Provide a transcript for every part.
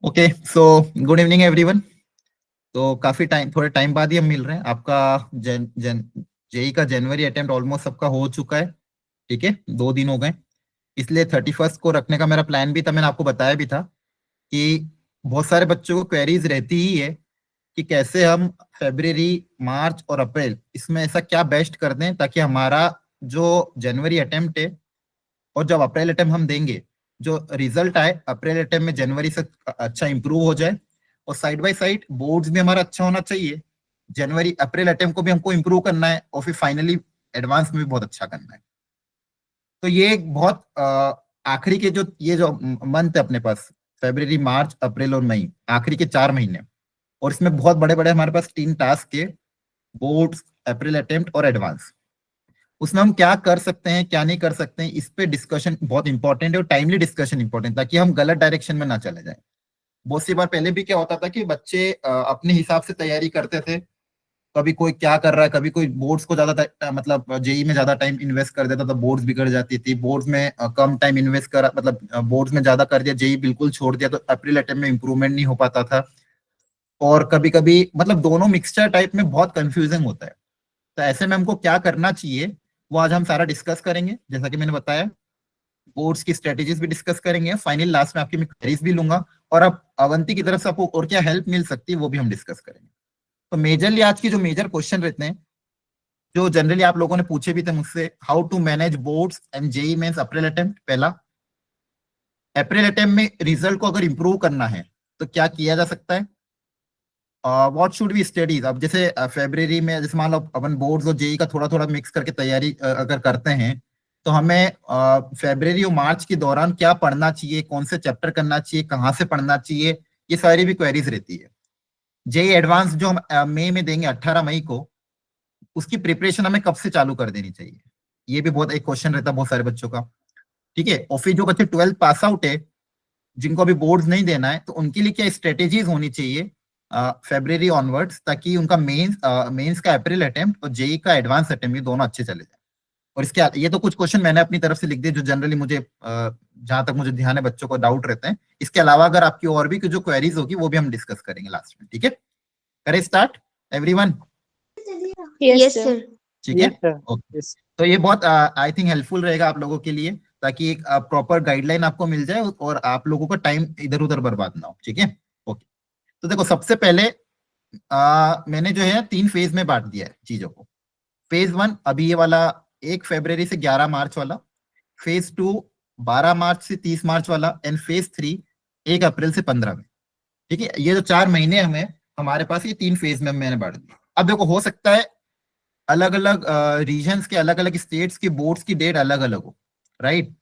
Okay so good evening everyone. तो काफी time थोड़े टाइम बाद ही हम मिल रहे हैं। आपका जेई का जनवरी अटेम्प्ट ऑलमोस्ट सबका हो चुका है। ठीक है, 2 दिन हो गए। इसलिए 31st को रखने का मेरा प्लान भी था, मैंने आपको बताया भी था कि बहुत सारे बच्चों को क्वेरीज रहती ही है कि कैसे हम फरवरी, मार्च और अप्रैल इसमें ऐसा क्या बेस्ट कर दें ताकि हमारा जो जनवरी अटेम्प्ट है और जब अप्रैल अटेम्प्ट हम देंगे, जो रिजल्ट आए अप्रैल अटेम्प्ट में जनवरी से अच्छा इंप्रूव हो जाए। और साइड बाय साइड बोर्ड्स भी हमारा अच्छा होना चाहिए। जनवरी अप्रैल अटेम्प्ट को भी हमको इंप्रूव करना है और फिर फाइनली एडवांस में भी बहुत अच्छा करना है। तो ये एक बहुत आखिरी के जो ये जो मंथ है अपने पास, फरवरी, मार्च, अप्रैल और मई, आखिरी के 4 महीने, और इसमें बहुत बड़े बड़े हमारे पास 3 टास्क है, बोर्ड्स, अप्रैल अटेम्प्ट और एडवांस। उसमें हम क्या कर सकते हैं क्या नहीं कर सकते हैं इस पे डिस्कशन बहुत इंपॉर्टेंट है, और टाइमली डिस्कशन इंपॉर्टेंट, ताकि हम गलत डायरेक्शन में ना चले जाएं। बहुत सी बार पहले भी क्या होता था कि बच्चे अपने हिसाब से तैयारी करते थे। कभी कोई क्या कर रहा है, कभी कोई बोर्ड्स को ज्यादा मतलब जेई में ज्यादा टाइम इन्वेस्ट कर देता था, बोर्ड्स बिगड़ जाती थी। बोर्ड्स में कम टाइम इन्वेस्ट कर मतलब बोर्ड्स में ज्यादा कर दिया, जेई बिल्कुल छोड़ दिया, तो अप्रैल अटेम्प्ट में इंप्रूवमेंट नहीं हो पाता था। और कभी कभी मतलब दोनों मिक्सचर टाइप में बहुत कंफ्यूजिंग होता है। तो ऐसे में हमको क्या करना चाहिए वो आज हम सारा डिस्कस करेंगे, जैसा कि मैंने बताया। बोर्ड्स की स्ट्रेटेजीज भी डिस्कस करेंगे, फाइनल लास्ट में आपकी मैं क्वेरीज भी लूंगा, और अब अवंती की तरफ से आपको और क्या हेल्प मिल सकती है वो भी हम डिस्कस करेंगे। तो मेजरली आज की जो मेजर क्वेश्चन रहते हैं, जो जनरली आप लोगों ने पूछे भी थे मुझसे, how to manage boards and JEE Mains April attempt. पहला, अप्रैल अटेम्प्ट में रिजल्ट को अगर इंप्रूव करना है तो क्या किया जा सकता है, व्हाट शुड बी स्टडीज। अब जैसे फरवरी में जैसे मान लो अपन बोर्ड्स और जेई का थोड़ा थोड़ा मिक्स करके तैयारी अगर करते हैं, तो हमें फरवरी और मार्च के दौरान क्या पढ़ना चाहिए, कौन से चैप्टर करना चाहिए, कहाँ से पढ़ना चाहिए, ये सारी भी क्वेरीज रहती है। जेई एडवांस जो हम मई में देंगे 18 मई को, उसकी प्रिपरेशन हमें कब से चालू कर देनी चाहिए, ये भी बहुत एक क्वेश्चन रहता है बहुत सारे बच्चों का। ठीक है, और फिर जो बच्चे 12th पास आउट है, जिनको अभी बोर्ड्स नहीं देना है, तो उनके लिए क्या स्ट्रेटेजीज होनी चाहिए फरवरी ऑनवर्ड्स, ताकि उनका मेंस का अप्रैल अटेम्प्ट और जेई का एडवांस अटेम्प्ट ये दोनों अच्छे चले जाए। और ये तो कुछ क्वेश्चन मैंने अपनी तरफ से लिख दिए जो जनरली मुझे जहां तक मुझे ध्यान है बच्चों को डाउट रहते हैं। इसके अलावा अगर आपकी और भी जो क्वेरीज होगी वो भी हम डिस्कस करेंगे लास्ट में। ठीक है, करें स्टार्ट एवरीवन। Yes sir. ठीक है, यस सर। ओके। तो ये बहुत आई थिंक हेल्पफुल रहेगा आप लोगों के लिए, ताकि एक प्रॉपर गाइडलाइन आपको मिल जाए और आप लोगों का टाइम इधर उधर बर्बाद ना हो। ठीक है, ओके। तो देखो, सबसे पहले मैंने जो है 3 फेज में बांट दिया है चीजों को। फेज 1 अभी ये वाला 1 फरवरी से 11 मार्च वाला, फेज 2 12 मार्च से 30 मार्च वाला, एंड फेज 3 1 अप्रैल से 15 में। ठीक है, ये जो 4 महीने हमें हमारे पास ये 3 फेज में मैंने बांट दिया। अब देखो, हो सकता है अलग अलग रीजन्स के, अलग अलग स्टेट्स के बोर्ड्स की डेट अलग अलग हो, राइट।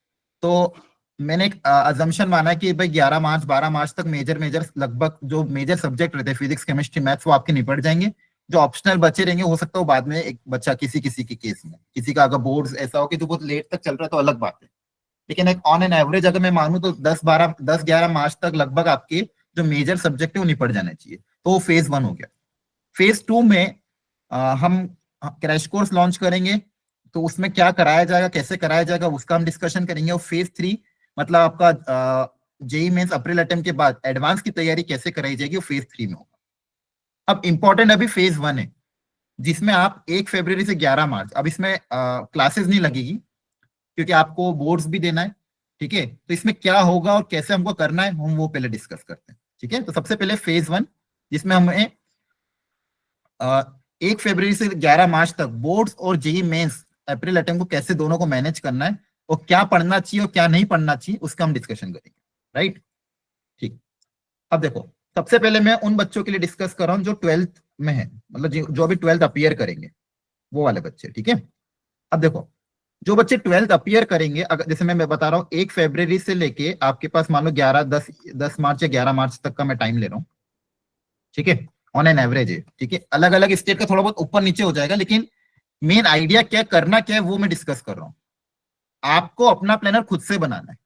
तो मैंने एक अजम्पशन माना है कि भाई 11 मार्च 12 मार्च तक मेजर मेजर लगभग जो मेजर सब्जेक्ट रहते हैं, फिजिक्स, केमिस्ट्री, मैथ्स, वो आपके निपट जाएंगे। जो ऑप्शनल बचे रहेंगे, हो सकता है वो बाद में एक बच्चा किसी किसी के केस में, किसी का अगर बोर्ड ऐसा हो कि जो बहुत लेट तक चल रहा है तो अलग बात है। लेकिन एक ऑन एन एवरेज अगर मैं मानूं तो 10-11 मार्च तक लगभग आपके जो मेजर सब्जेक्ट है वो निपट जाने चाहिए। तो वो फेज 1 हो गया। फेज 2 में हम क्रैश कोर्स लॉन्च करेंगे, तो उसमें क्या कराया जाएगा, कैसे कराया जाएगा, उसका हम डिस्कशन करेंगे। और फेज 3 मतलब आपका जेई मेंस अप्रैल अटेम्प्ट के बाद एडवांस की तैयारी कैसे कराई जाएगी, वो फेज 3 में होगा। अब इंपॉर्टेंट अभी फेज 1 है, जिसमें आप 1 फरवरी से 11 मार्च, अब इसमें क्लासेस नहीं लगेगी क्योंकि आपको बोर्ड्स भी देना है। ठीक है, तो इसमें क्या होगा और कैसे हमको करना है हम वो पहले डिस्कस करते हैं। ठीक है, तो सबसे पहले फेज 1, जिसमें हमें 1 फरवरी से 11 मार्च तक बोर्ड्स और जेई मेंस अप्रैल अटेम्प्ट को कैसे दोनों को मैनेज करना है, और क्या पढ़ना चाहिए और क्या नहीं पढ़ना चाहिए, उसका हम डिस्कशन करेंगे। राइट, ठीक। अब देखो, सबसे पहले मैं उन बच्चों के लिए डिस्कस कर रहा हूं जो 12th में है, मतलब जो अभी 12th अपीयर करेंगे, वो वाले बच्चे। ठीक है, अब देखो, जो बच्चे 12th अपीयर करेंगे, अगर जैसे मैं बता रहा हूँ 1 फरवरी से लेके आपके पास मान लो 10 मार्च या 11 मार्च तक का मैं टाइम ले रहा हूँ। ठीक है, ऑन एन एवरेज है। ठीक है, अलग अलग स्टेट का थोड़ा बहुत ऊपर नीचे हो जाएगा, लेकिन मेन आइडिया क्या करना क्या है वो मैं डिस्कस कर रहा हूँ। आपको अपना प्लानर खुद से बनाना है,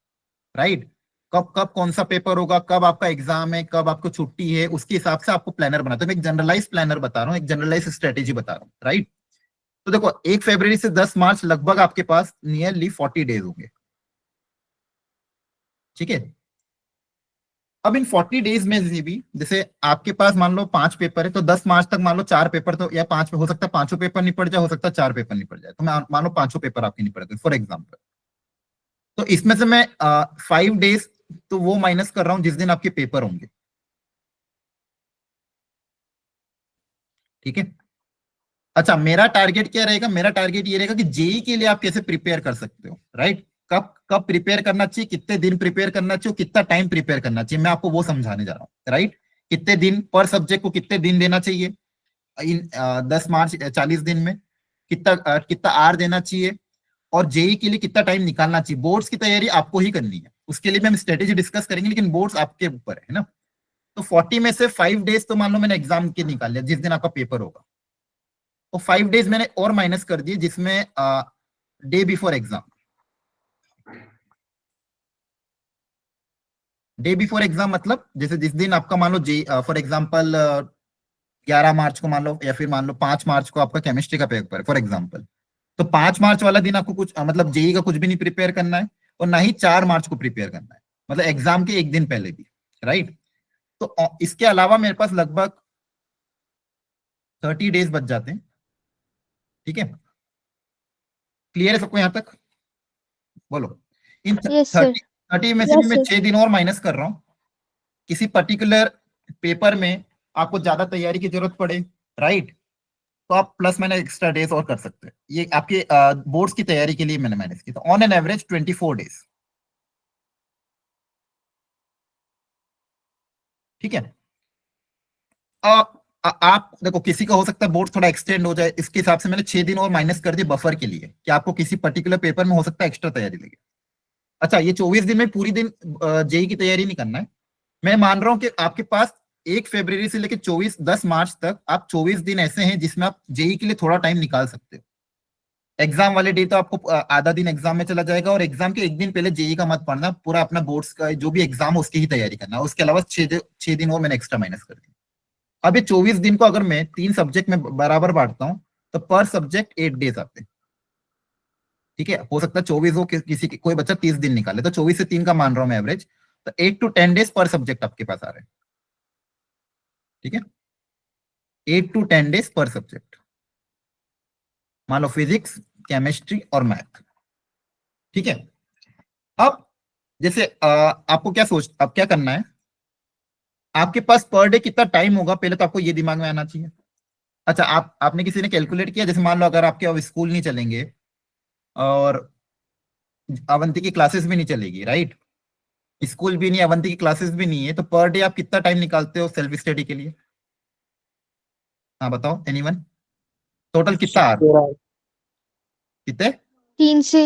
राइट। कब कब कौन सा पेपर होगा, कब आपका एग्जाम है, कब आपको छुट्टी है, उसके हिसाब से आपको प्लानर बनाते हैं। मैं एक जनरलाइज प्लानर बता रहा हूँ, एक जनरलाइज स्ट्रेटेजी बता रहा हूँ, राइट। तो देखो, 1 फरवरी से 10 मार्च लगभग आपके पास नियरली 40 डेज होंगे। ठीक है, अब इन 40 डेज में से भी जैसे आपके पास मान लो 5 पेपर है, तो 10 मार्च तक मान लो 4 पेपर तो या 5 हो सकता है, 5 पेपर निपट जाए, हो सकता है 4 पेपर निपट जाए, तो मैं मान लो 5 पेपर आपके निपट गए फॉर एग्जाम्पल। तो इसमें से मैं 5 डेज तो वो माइनस कर रहा हूं जिस दिन आपके पेपर होंगे, ठीक है। अच्छा, मेरा टारगेट क्या रहेगा, मेरा टारगेट ये रहेगा कि जेई के लिए आप कैसे प्रिपेयर कर सकते हो, राइट। कब कब प्रिपेयर करना चाहिए, कितने दिन प्रिपेयर करना चाहिए, कितना टाइम प्रिपेयर करना चाहिए, मैं आपको वो समझाने जा रहा हूँ, राइट। कितने दिन पर सब्जेक्ट को कितने दिन देना चाहिए इन 10 मार्च 40 दिन में, कितना आर देना चाहिए, और जेई के लिए कितना टाइम निकालना चाहिए। बोर्ड्स की तैयारी आपको ही करनी है, उसके लिए भी हम स्ट्रेटेजी डिस्कस करेंगे, लेकिन बोर्ड्स आपके ऊपर है ना। तो 40 में से 5 डेज तो मान लो मैंने एग्जाम के निकाल लिया जिस दिन आपका पेपर होगा, तो 5 डेज मैंने और माइनस कर दिए जिसमें day before exam, day before exam मतलब जैसे जिस दिन आपका मान लो जे फॉर एग्जाम्पल 11 मार्च को मान लो, या फिर मान लो 5 मार्च को आपका केमिस्ट्री का पेपर है फॉर एग्जाम्पल, तो 5 मार्च वाला दिन आपको कुछ मतलब जेई का कुछ भी नहीं प्रिपेयर करना है, और ना ही 4 मार्च को प्रिपेयर करना है, मतलब एग्जाम के एक दिन पहले भी, राइट। तो इसके अलावा मेरे पास लगभग 30 डेज बच जाते हैं, ठीक है। क्लियर है सबको यहां तक, बोलो। इन Yes, sir. 30 में से भी मैं 6 दिन और माइनस कर रहा हूँ, किसी पर्टिकुलर पेपर में आपको ज्यादा तैयारी की जरूरत पड़े, राइट, तो आप प्लस मैंने एक्स्ट्रा डेज और कर सकते हैं। ये आपके बोर्ड्स की तैयारी के लिए मैंने माइनस किया, तो ऑन एन एवरेज 24 डेज, ठीक है। आप देखो, किसी का हो सकता है बोर्ड थोड़ा एक्सटेंड हो जाए, इसके हिसाब से मैंने 6 दिन और माइनस कर दिए बफर के लिए, कि आपको किसी पर्टिकुलर पेपर में हो सकता है एक्स्ट्रा तैयारी लगे। अच्छा, ये 24 दिन में पूरी दिन जेई की तैयारी नहीं करना है। मैं मान रहा हूं कि आपके पास 1 फरवरी से लेकर 10 मार्च तक आप 24 दिन ऐसे हैं जिसमें आप जेई के लिए थोड़ा टाइम निकाल सकते हो। एग्जाम वाले डे तो आपको आधा दिन एग्जाम में चला जाएगा, और एग्जाम के एक दिन पहले जेई का मत पढ़ना, पूरा अपना बोर्ड्स का जो भी एग्जाम हो उसकी ही तैयारी करना। उसके अलावा 6 दिन और मैंने एक्स्ट्रा माइनस कर दिया। अब ये 24 दिन को अगर मैं 3 सब्जेक्ट में बराबर बांटता हूँ, तो पर सब्जेक्ट 8 डेज आते हैं, ठीक है। हो सकता है 24 हो, किसी कोई बच्चा 30 दिन निकाले, तो 24 से 3 का मान रहा हूं मैं एवरेज, तो 8 to 10 डेज पर सब्जेक्ट आपके पास आ रहे हैं, ठीक है। 8 to 10 डेज पर सब्जेक्ट, मान लो फिजिक्स, केमिस्ट्री और मैथ, ठीक है। अब जैसे आपको अब क्या करना है, आपके पास पर डे कितना टाइम होगा, पहले तो आपको ये दिमाग में आना चाहिए। अच्छा, आपने किसी ने कैलकुलेट किया, जैसे मान लो अगर आपके अब स्कूल नहीं चलेंगे और अवंती की क्लासेस भी नहीं चलेगी, राइट, स्कूल भी नहीं, अवंती की क्लासेस भी नहीं है, तो पर डे आप कितना टाइम निकालते हो सेल्फ स्टडी के लिए? हाँ बताओ, एनीवन, टोटल कितना आर, कितने? 3 से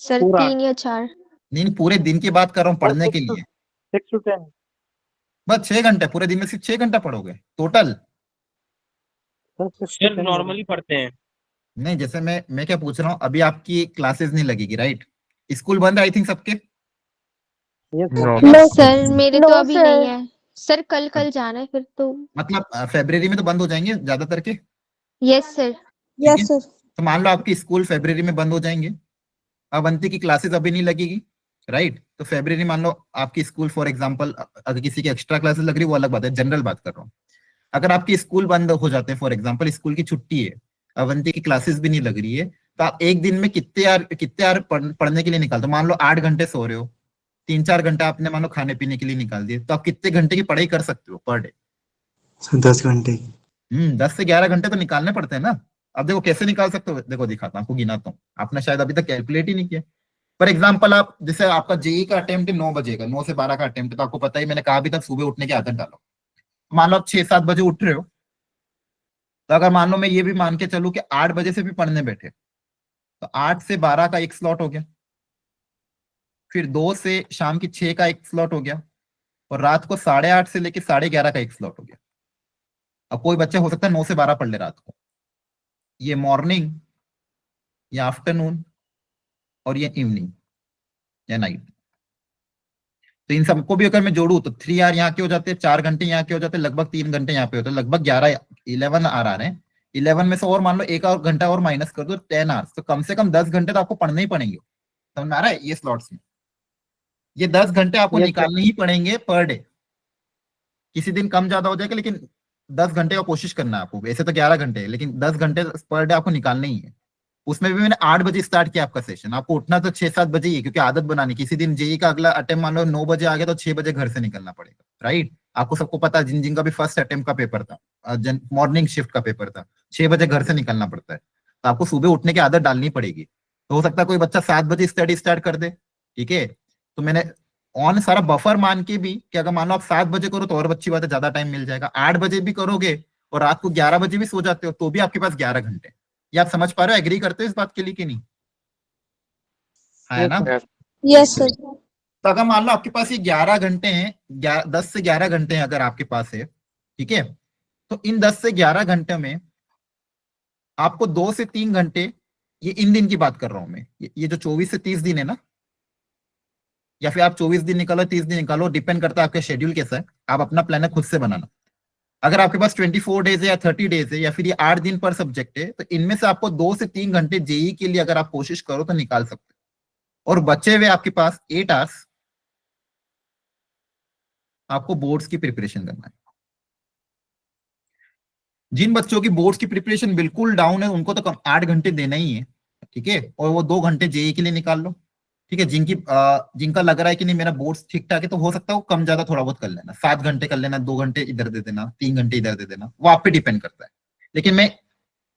सर, पूरा 3 या 4। नहीं, पूरे दिन की बात कर रहा हूँ पढ़ने के लिए। 6 to 10 बस 6 घंटे, पूरे दिन में सिर्फ 6 घंटा पढ़ोगे टोटल? सर नॉर्मली पढ़ते हैं। नहीं, जैसे मैं क्या पूछ रहा हूँ, अभी आपकी क्लासेस नहीं लगेगी, राइट, स्कूल बंद है आई थिंक सबके। यस नो सर, मेरे तो अभी नहीं है सर, कल कल जाना है फिर तो। मतलब फरवरी में तो बंद हो जाएंगे ज्यादातर के, यस सर। ठीक है। तो मान लो आपकी स्कूल फरवरी में बंद हो जाएंगे, अवंती की क्लासेस अभी नहीं लगेगी, राइट, तो फरवरी मान लो आपकी स्कूल फॉर एग्जांपल, अगर किसी की एक्स्ट्रा क्लासेस लग रही है वो अलग बात है, जनरल बात कर रहा हूँ। अगर आपकी स्कूल बंद हो जाते हैं, फॉर एग्जांपल स्कूल की छुट्टी है, अवंती की क्लासेस भी नहीं लग रही है, तो आप एक दिन में कितने यार पढ़ने के लिए निकालते हो? मान लो 8 घंटे सो रहे हो, 3-4 घंटा आपने मान लो खाने पीने के लिए निकाल दिए, तो आप कितने घंटे की पढ़ाई कर सकते हो पर डे? 10 घंटे। 10 से 11 घंटे तो निकालने पड़ते हैं ना। अब देखो कैसे निकाल सकते हो, देखो दिखाता हूँ, आपको गिनाता हूँ, आपने शायद अभी तक कैलकुलेट ही नहीं किया। फॉर एग्जाम्पल, आप जैसे आपका जेई का अटेम्प्ट 9 बजे का, 9 से 12 का अटेम्प्ट, तो आपको पता ही, मैंने कहा अभी तक सुबह उठने की आदत डालो। मान लो आप 6-7 बजे उठ रहे हो, तो अगर मान लो मैं ये भी मान के चलूं कि 8 बजे से भी पढ़ने बैठे, तो 8 से 12 का एक स्लॉट हो गया, फिर 2 से शाम की 6 का एक स्लॉट हो गया, और रात को 8:30 से लेके 11:30 का एक स्लॉट हो गया। अब कोई बच्चा हो सकता है 9 से 12 पढ़ ले रात को, ये मॉर्निंग या आफ्टरनून और ये इवनिंग या नाइट, तो इन सबको भी अगर मैं जोड़ू तो 3 आर यहाँ के हो जाते हैं, 4 घंटे यहाँ के हो जाते हैं, लगभग 3 घंटे यहाँ पे होते हैं, लगभग 11 आर आ रहे हैं। 11 में से और मान लो एक और घंटा और माइनस कर दो, 10 आवर्स, तो कम से कम 10 घंटे तो आपको पढ़ने ही पड़ेंगे, समझ में आ रहा है? ये स्लॉट्स में ये 10 घंटे आपको Yes, sir. निकालने ही पड़ेंगे पर डे, किसी दिन कम ज्यादा हो जाएगा, लेकिन 10 घंटे का कोशिश करना है आपको। वैसे तो 11 घंटे है, लेकिन 10 घंटे पर डे आपको निकालने ही है। उसमें भी मैंने 8 बजे स्टार्ट किया आपका सेशन। आपको उठना तो 6-7 बजे ही है, क्योंकि आदत बनानी। किसी दिन जेई का अगला अटेम्प्ट मान लो 9 बजे आ गया तो 6 बजे घर से निकलना पड़ेगा, राइट। आपको सबको पता है, जिन जिन का भी फर्स्ट अटेम्प्ट का पेपर था, मॉर्निंग शिफ्ट का पेपर था, 6 बजे घर से निकलना पड़ता है। तो आपको सुबह उठने की आदत डालनी पड़ेगी। तो हो सकता है कोई बच्चा 7 बजे स्टडी स्टार्ट कर दे, ठीक है। तो मैंने ऑन सारा बफर मान के भी कि अगर मान लो आप 7 बजे करो तो और अच्छी बात है, ज्यादा टाइम मिल जाएगा। 8 बजे भी करोगे और रात को 11 बजे भी सो जाते हो तो भी आपके पास 11 घंटे। ये आप समझ पा रहे हो, एग्री करते हो इस बात के लिए कि नहीं? है ना? Yes sir. तो अगर मान लो आपके पास ये 11 घंटे हैं, 10 से 11 घंटे हैं अगर आपके पास है, ठीक है, तो इन 10 से 11 घंटे में आपको 2 से 3 घंटे, ये इन दिन की बात कर रहा हूं मैं, ये जो 24 से 30 दिन है ना, या फिर आप 24 दिन निकालो 30 दिन निकालो, डिपेंड करता है आपका शेड्यूल कैसा है। आप अपना प्लान है खुद से बनाना। अगर आपके पास 24 डेज है या 30 डेज है या फिर ये 8 दिन पर सब्जेक्ट है, तो इनमें से आपको 2 से 3 घंटे जेई के लिए अगर आप कोशिश करो तो निकाल सकते हो। और बचे हुए आपके पास 8 आवर्स आपको बोर्ड्स की प्रिपरेशन करना है। जिन बच्चों की बोर्ड्स की प्रिपरेशन बिल्कुल डाउन है उनको तो कम 8 घंटे देना ही है, ठीक है, और वो 2 घंटे जेई के लिए निकाल लो, ठीक है। जिनका लग रहा है कि नहीं मेरा बोर्ड्स ठीक ठाक है, तो हो सकता है वो कम ज्यादा थोड़ा बहुत कर लेना, 7 घंटे कर लेना, 2 घंटे इधर दे देना, 3 घंटे इधर दे देना, वो आप पे डिपेंड करता है। लेकिन मैं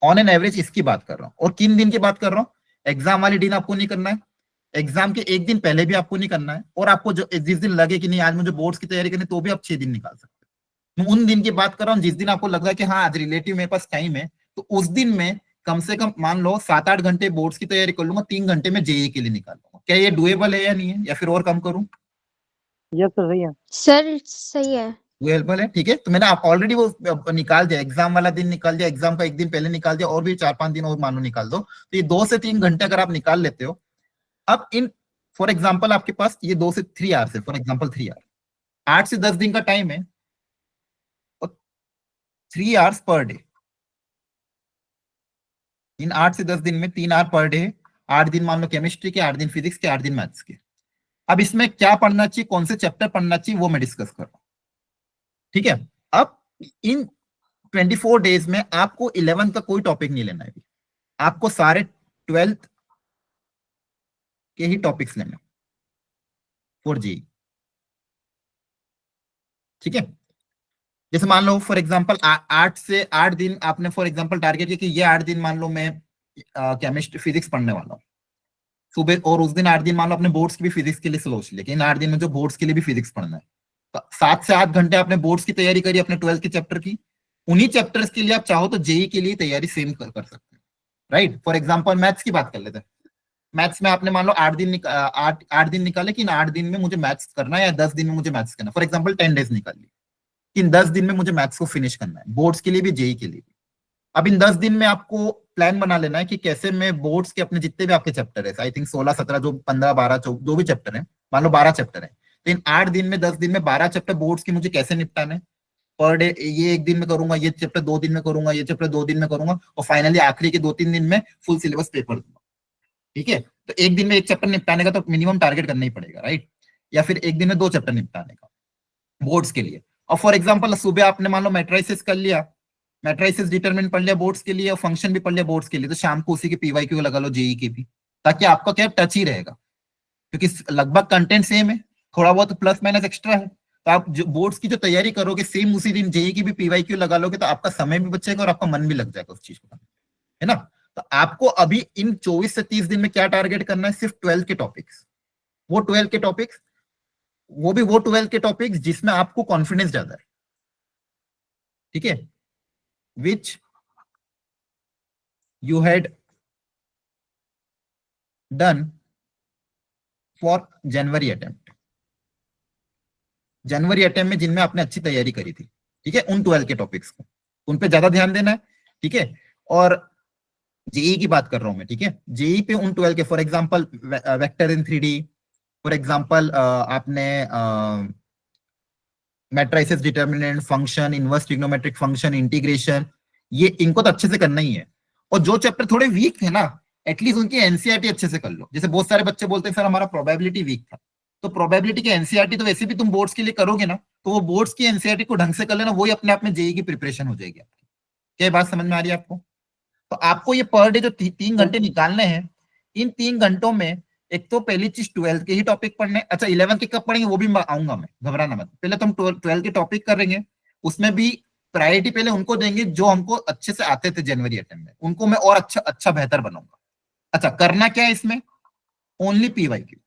ऑन एन एवरेज इसकी बात कर रहा हूँ। और किन दिन की बात कर रहा हूँ? एग्जाम वाले दिन आपको नहीं करना है, एग्जाम के एक दिन पहले भी आपको नहीं करना है, और आपको जो जिस दिन लगे कि नहीं आज मुझे बोर्ड्स की तैयारी करनी, तो भी आप 6 दिन निकाल सकते हैं। मैं उन दिन की बात कर रहा हूँ जिस दिन आपको लग रहा है कि हाँ आज रिलेटिव मेरे पास टाइम है, तो उस दिन में कम से कम मान लो 7-8 घंटे बोर्ड्स की तैयारी कर लूंगा, 3 घंटे में जेई के लिए निकाल लूंगा। क्या ये डुएबल है या नहीं है, या फिर और कम करूं? यस सर, सही है। सर सही है। डुएबल है, ठीक है। तो मैंने आप ऑलरेडी वो निकाल दिया, एग्जाम वाला दिन निकाल दिया, एग्जाम का एक दिन पहले निकाल दिया, और भी 4-5 दिन और मान लो निकाल दो, तो ये 2 से 3 घंटे अगर आप निकाल लेते हो। अब इन फॉर एग्जाम्पल आपके पास ये 2 से 3 आवर्स है, फॉर एग्जाम्पल 3 आवर्स, 8 से 10 दिन का टाइम है, और 3 आवर्स पर डे। इन 8 से 10 दिन में 3 आवर पर डे, 8 दिन मान लो केमिस्ट्री के, 8 दिन फिजिक्स के, 8 दिन मैथ्स के। अब इसमें क्या पढ़ना चाहिए, कौन से चैप्टर पढ़ना चाहिए, वो मैं डिस्कस कर रहा हूं, ठीक है। अब इन 24 डेज में आपको 11th का कोई टॉपिक नहीं लेना है, आपको सारे 12th के ही टॉपिक्स लेने फॉर जेई, ठीक है। जैसे मान लो फॉर एग्जांपल 8 से 8 दिन आपने फॉर एग्जांपल टारगेट किया कि ये 8 दिन मान लो मैं केमिस्ट्री फिजिक्स पढ़ने वाला हूँ सुबह, और उस दिन 8 दिन मान लो अपने बोर्ड्स की भी फिजिक्स के लिए सोच लिया कि इन 8 दिन में जो बोर्ड्स के लिए भी फिजिक्स पढ़ना है, तो 7 से 8 घंटे आपने बोर्ड्स की तैयारी करी अपने 12th के चैप्टर की। उन्हीं चैप्टर्स के लिए आप चाहो तो जेई के लिए तैयारी सेम कर सकते हैं, राइट। फॉर एग्जाम्पल मैथ्स की बात कर लेते हैं। मैथ्स में आपने मान लो 8 दिन निकाले कि इन 8 दिन में मुझे मैथ्स करना है, या 10 दिन में मुझे मैथ्स करना है, फॉर एग्जाम्पल 10 डेज निकाल ली कि इन 10 दिन में मुझे मैथ्स को फिनिश करना है, बोर्ड्स के लिए भी जेई के लिए भी। अब इन 10 दिन में आपको प्लान बना लेना है कि कैसे मैं बोर्ड्स के अपने जितने भी आपके चैप्टर है, आई थिंक 16-17 जो 15-12 जो भी चैप्टर है, मान लो 12 चैप्टर है, तो इन 8 दिन में 10 दिन में 12 चैप्टर बोर्ड्स की मुझे कैसे निपटाने पर डे, ये एक दिन में करूंगा, ये चैप्टर 2 दिन में करूंगा, ये चैप्टर 2 दिन में करूंगा, और फाइनली आखिरी के 2-3 दिन में फुल सिलेबस पेपर दूंगा, ठीक है। तो एक दिन में एक चैप्टर निपटाने का तो मिनिमम टारगेट करना ही पड़ेगा, राइट। या फिर एक दिन में 2 चैप्टर निपटाने का बोर्ड्स के लिए। और फॉर एग्जाम्पल सुबह आपने मान लो मैट्राइसिस कर लिया, मैट्राइसिस डिटरमिनेंट पढ़ लिया बोर्ड्स के लिए, और फंक्शन भी पढ़ लिया बोर्ड्स के लिए, तो शाम को उसी के पीवाईक्यू लगा लो जेई के भी, ताकि आपका क्या टच ही रहेगा, क्योंकि लगभग कंटेंट सेम है, थोड़ा बहुत प्लस माइनस एक्स्ट्रा है। तो आप जो बोर्ड्स की जो तैयारी करोगे सेम उसी दिन जेई की भी पीवाईक्यू लगा लोगे, तो आपका समय भी बचेगा और आपका मन भी लग जाएगा उस चीज को, है ना। तो आपको अभी इन 24 से 30 दिन में क्या टारगेट करना है, सिर्फ 12 के टॉपिक्स, वो 12 के टॉपिक्स, वो भी वो 12 के टॉपिक्स जिसमें आपको कॉन्फिडेंस ज्यादा है, ठीक है, which you had done for January attempt, January attempt में जिनमें आपने अच्छी तैयारी करी थी, ठीक है, उन 12 के टॉपिक्स को, उन पे ज्यादा ध्यान देना है, ठीक है। और जेई की बात कर रहा हूं मैं, ठीक है, जेई पे उन 12 के, for example vector in 3D, for example आपने matrices determinant, function, inverse trigonometric function, integration, ये इनको तो अच्छे से करना ही है। और जो चैप्टर थोड़े वीक थे ना, एटलीस्ट उनकी एनसीईआरटी अच्छे से कर लो। जैसे बहुत सारे बच्चे बोलते हैं सर हमारा प्रोबेबिलिटी वीक था, तो प्रोबेबिलिटी की एनसीईआरटी तो वैसे भी तुम बोर्ड्स के लिए करोगे ना, तो वो बोर्ड्स की एनसीईआरटी को ढंग से कर लेना, वही अपने आप में जेई की प्रिपरेशन हो जाएगी आपकी। क्या ये बात समझ में आ रही है आपको? तो आपको ये पर डे जो 3 घंटे निकालने हैं, इन 3 घंटों में एक तो पहली चीज 12th के ही टॉपिक पढ़ने। अच्छा 11th के कब पढ़ेंगे वो भी आऊंगा मैं, घबराना मत। पहले तो हम 12th के टॉपिक करेंगे, उसमें भी प्रायोरिटी पहले उनको देंगे जो हमको अच्छे से आते थे जनवरी अटेम्प्ट में, उनको मैं और अच्छा बेहतर बनाऊंगा। अच्छा करना क्या है इसमें? Only PYQ.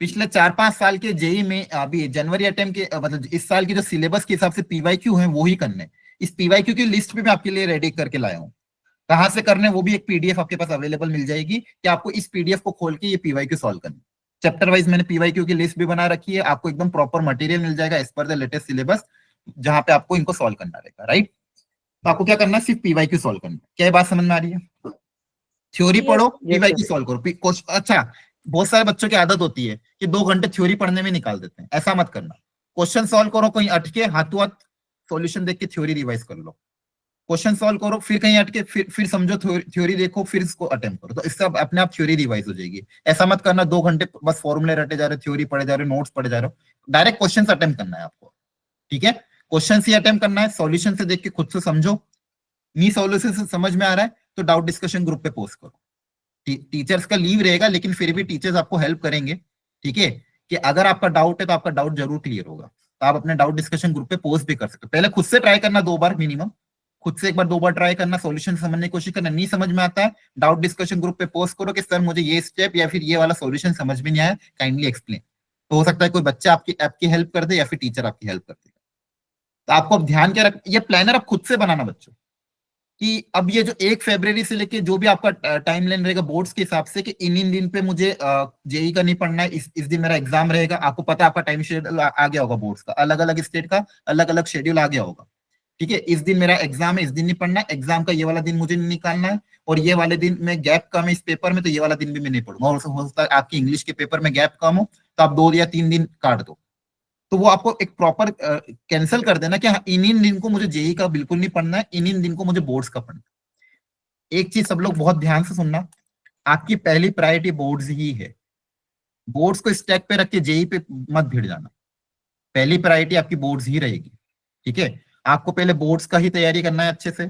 पिछले 4-5 साल के जेई में अभी जनवरी अटेम्प्ट के मतलब इस साल की जो सिलेबस के हिसाब से पीवाईक्यू है वो ही करने। इस पीवाईक्यू की लिस्ट भी मैं आपके लिए रेडी करके लाया हूँ। कहां से करने वो भी एक पीडीएफ आपके पास अवेलेबल मिल जाएगी कि आपको इस पीडीएफ को खोल के ये पीवाईक्यू सॉल्व करना। चैप्टर वाइज मैंने पीवाईक्यू की लिस्ट भी बना रखी है, आपको एकदम प्रॉपर मटेरियल मिल जाएगा as per the latest syllabus, जहां पे आपको इनको सॉल्व करना रहेगा। राइट, तो आपको क्या करना है? सिर्फ पीवाईक्यू सॉल्व करना। क्या ये बात समझ में आ रही है? थ्योरी पढ़ो, पीवाईक्यू सॉल्व करो। अच्छा बहुत सारे बच्चों की आदत होती है कि 2 घंटे थ्योरी पढ़ने में निकाल देते हैं, ऐसा मत करना। क्वेश्चन सॉल्व करो, कहीं अटके हाथों हाथ सॉल्यूशन देख के थ्योरी रिवाइज कर लो। क्वेश्चन सॉल्व करो, फिर कहीं अटके फिर समझो, थ्योरी देखो, फिर इसको अटेम्प्ट करो, तो इससे अपने आप थ्योरी रिवाइज हो जाएगी। ऐसा मत करना 2 घंटे बस फॉर्मूले रटे जा रहे, थ्योरी पढ़े जा रहे, नोट्स पढ़े जा रहे हो। डायरेक्ट क्वेश्चन अटेम्प्ट करना है आपको, ठीक है? क्वेश्चन ही अटेम्प्ट करना है, सॉल्यूशन से देख के खुद से समझो। नहीं सॉल्यूशन से समझ में आ रहा है तो डाउट डिस्कशन ग्रुप पे पोस्ट करो। टीचर्स का लीव रहेगा लेकिन फिर भी टीचर्स आपको हेल्प करेंगे, ठीक है? कि अगर आपका डाउट है तो आपका डाउट जरूर क्लियर होगा, तो आप अपने डाउट डिस्कशन ग्रुप पे पोस्ट भी कर सकते हो। पहले खुद से ट्राई करना 2 बार मिनिमम, खुद से 1 बार 2 बार ट्राई करना, सॉल्यूशन समझने की कोशिश करना। नहीं समझ में आता है डाउट डिस्कशन ग्रुप पे पोस्ट करो कि सर मुझे ये स्टेप या फिर ये वाला सॉल्यूशन समझ में नहीं आया, काइंडली एक्सप्लेन। तो हो सकता है कोई बच्चा आपकी हेल्प कर दे या फिर टीचर आपकी हेल्प कर दे। तो आपको अब ध्यान क्या रख, ये प्लानर आप खुद से बनाना बच्चों, कि अब ये जो 1 फरवरी से लेके जो भी आपका टाइम लाइन रहेगा बोर्ड्स के हिसाब से कि इन दिन पे मुझे जेई का नहीं पढ़ना है, इस दिन मेरा एग्जाम रहेगा। आपको पता है आपका टाइम शेड्यूल आ गया होगा, बोर्ड्स का अलग अलग स्टेट का अलग अलग शेड्यूल आ गया होगा, ठीक है? इस दिन मेरा एग्जाम है, इस दिन नहीं पढ़ना है, एग्जाम का ये वाला दिन मुझे नहीं निकालना है, और ये वाले दिन में गैप कम है इस पेपर में तो ये वाला दिन भी मैं नहीं पढ़ूंगा। और हो सकता है आपकी इंग्लिश के पेपर में गैप कम हो तो आप 2 या 3 दिन काट दो, तो वो आपको एक प्रॉपर कैंसिल कर देना कि हाँ इन दिन को मुझे जेई का बिल्कुल नहीं पढ़ना है, इन दिन को मुझे बोर्ड्स का पढ़ना है। एक चीज सब लोग बहुत ध्यान से सुनना, आपकी पहली प्रायोरिटी बोर्ड्स ही है। बोर्ड्स को स्टैक पे रख के जेई पे मत भिड़ जाना, पहली प्रायोरिटी आपकी बोर्ड्स ही रहेगी, ठीक है? आपको पहले बोर्ड्स का ही तैयारी करना है अच्छे से,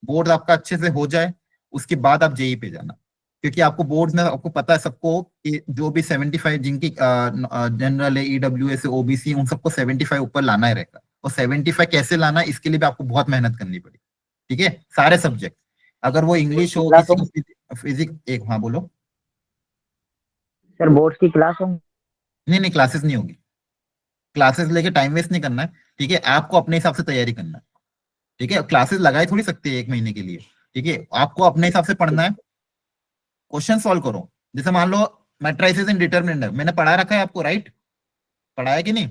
बोर्ड आपका अच्छे से हो जाए उसके बाद आप जेई पे जाना, क्योंकि आपको बोर्ड्स में आपको पता है सबको कि जो भी 75 जिनकी जनरल है, ईडब्ल्यूएस है, ओबीसी, उन सबको 75 ऊपर लाना ही रहेगा। और 75 कैसे लाना है इसके लिए भी आपको बहुत मेहनत करनी पड़ेगी, ठीक है? सारे सब्जेक्ट, अगर वो इंग्लिश हो, क्लास किसी को फिजिक्स, एक, हाँ बोलो। सर बोर्ड्स की क्लास होंगी? नहीं क्लासेस नहीं होगी, क्लासेस लेके टाइम वेस्ट नहीं करना है, ठीक है? आपको अपने हिसाब से तैयारी करना है, ठीक है? क्लासेस लगाए थोड़ी सकते हैं 1 महीने के लिए, ठीक है? आपको अपने हिसाब से पढ़ना है, क्वेश्चन सॉल्व करो। जैसे मान लो मैट्रिसेस एंड डिटरमिनेंट मैंने पढ़ा रखा है आपको, राइट? पढ़ाया कि नहीं?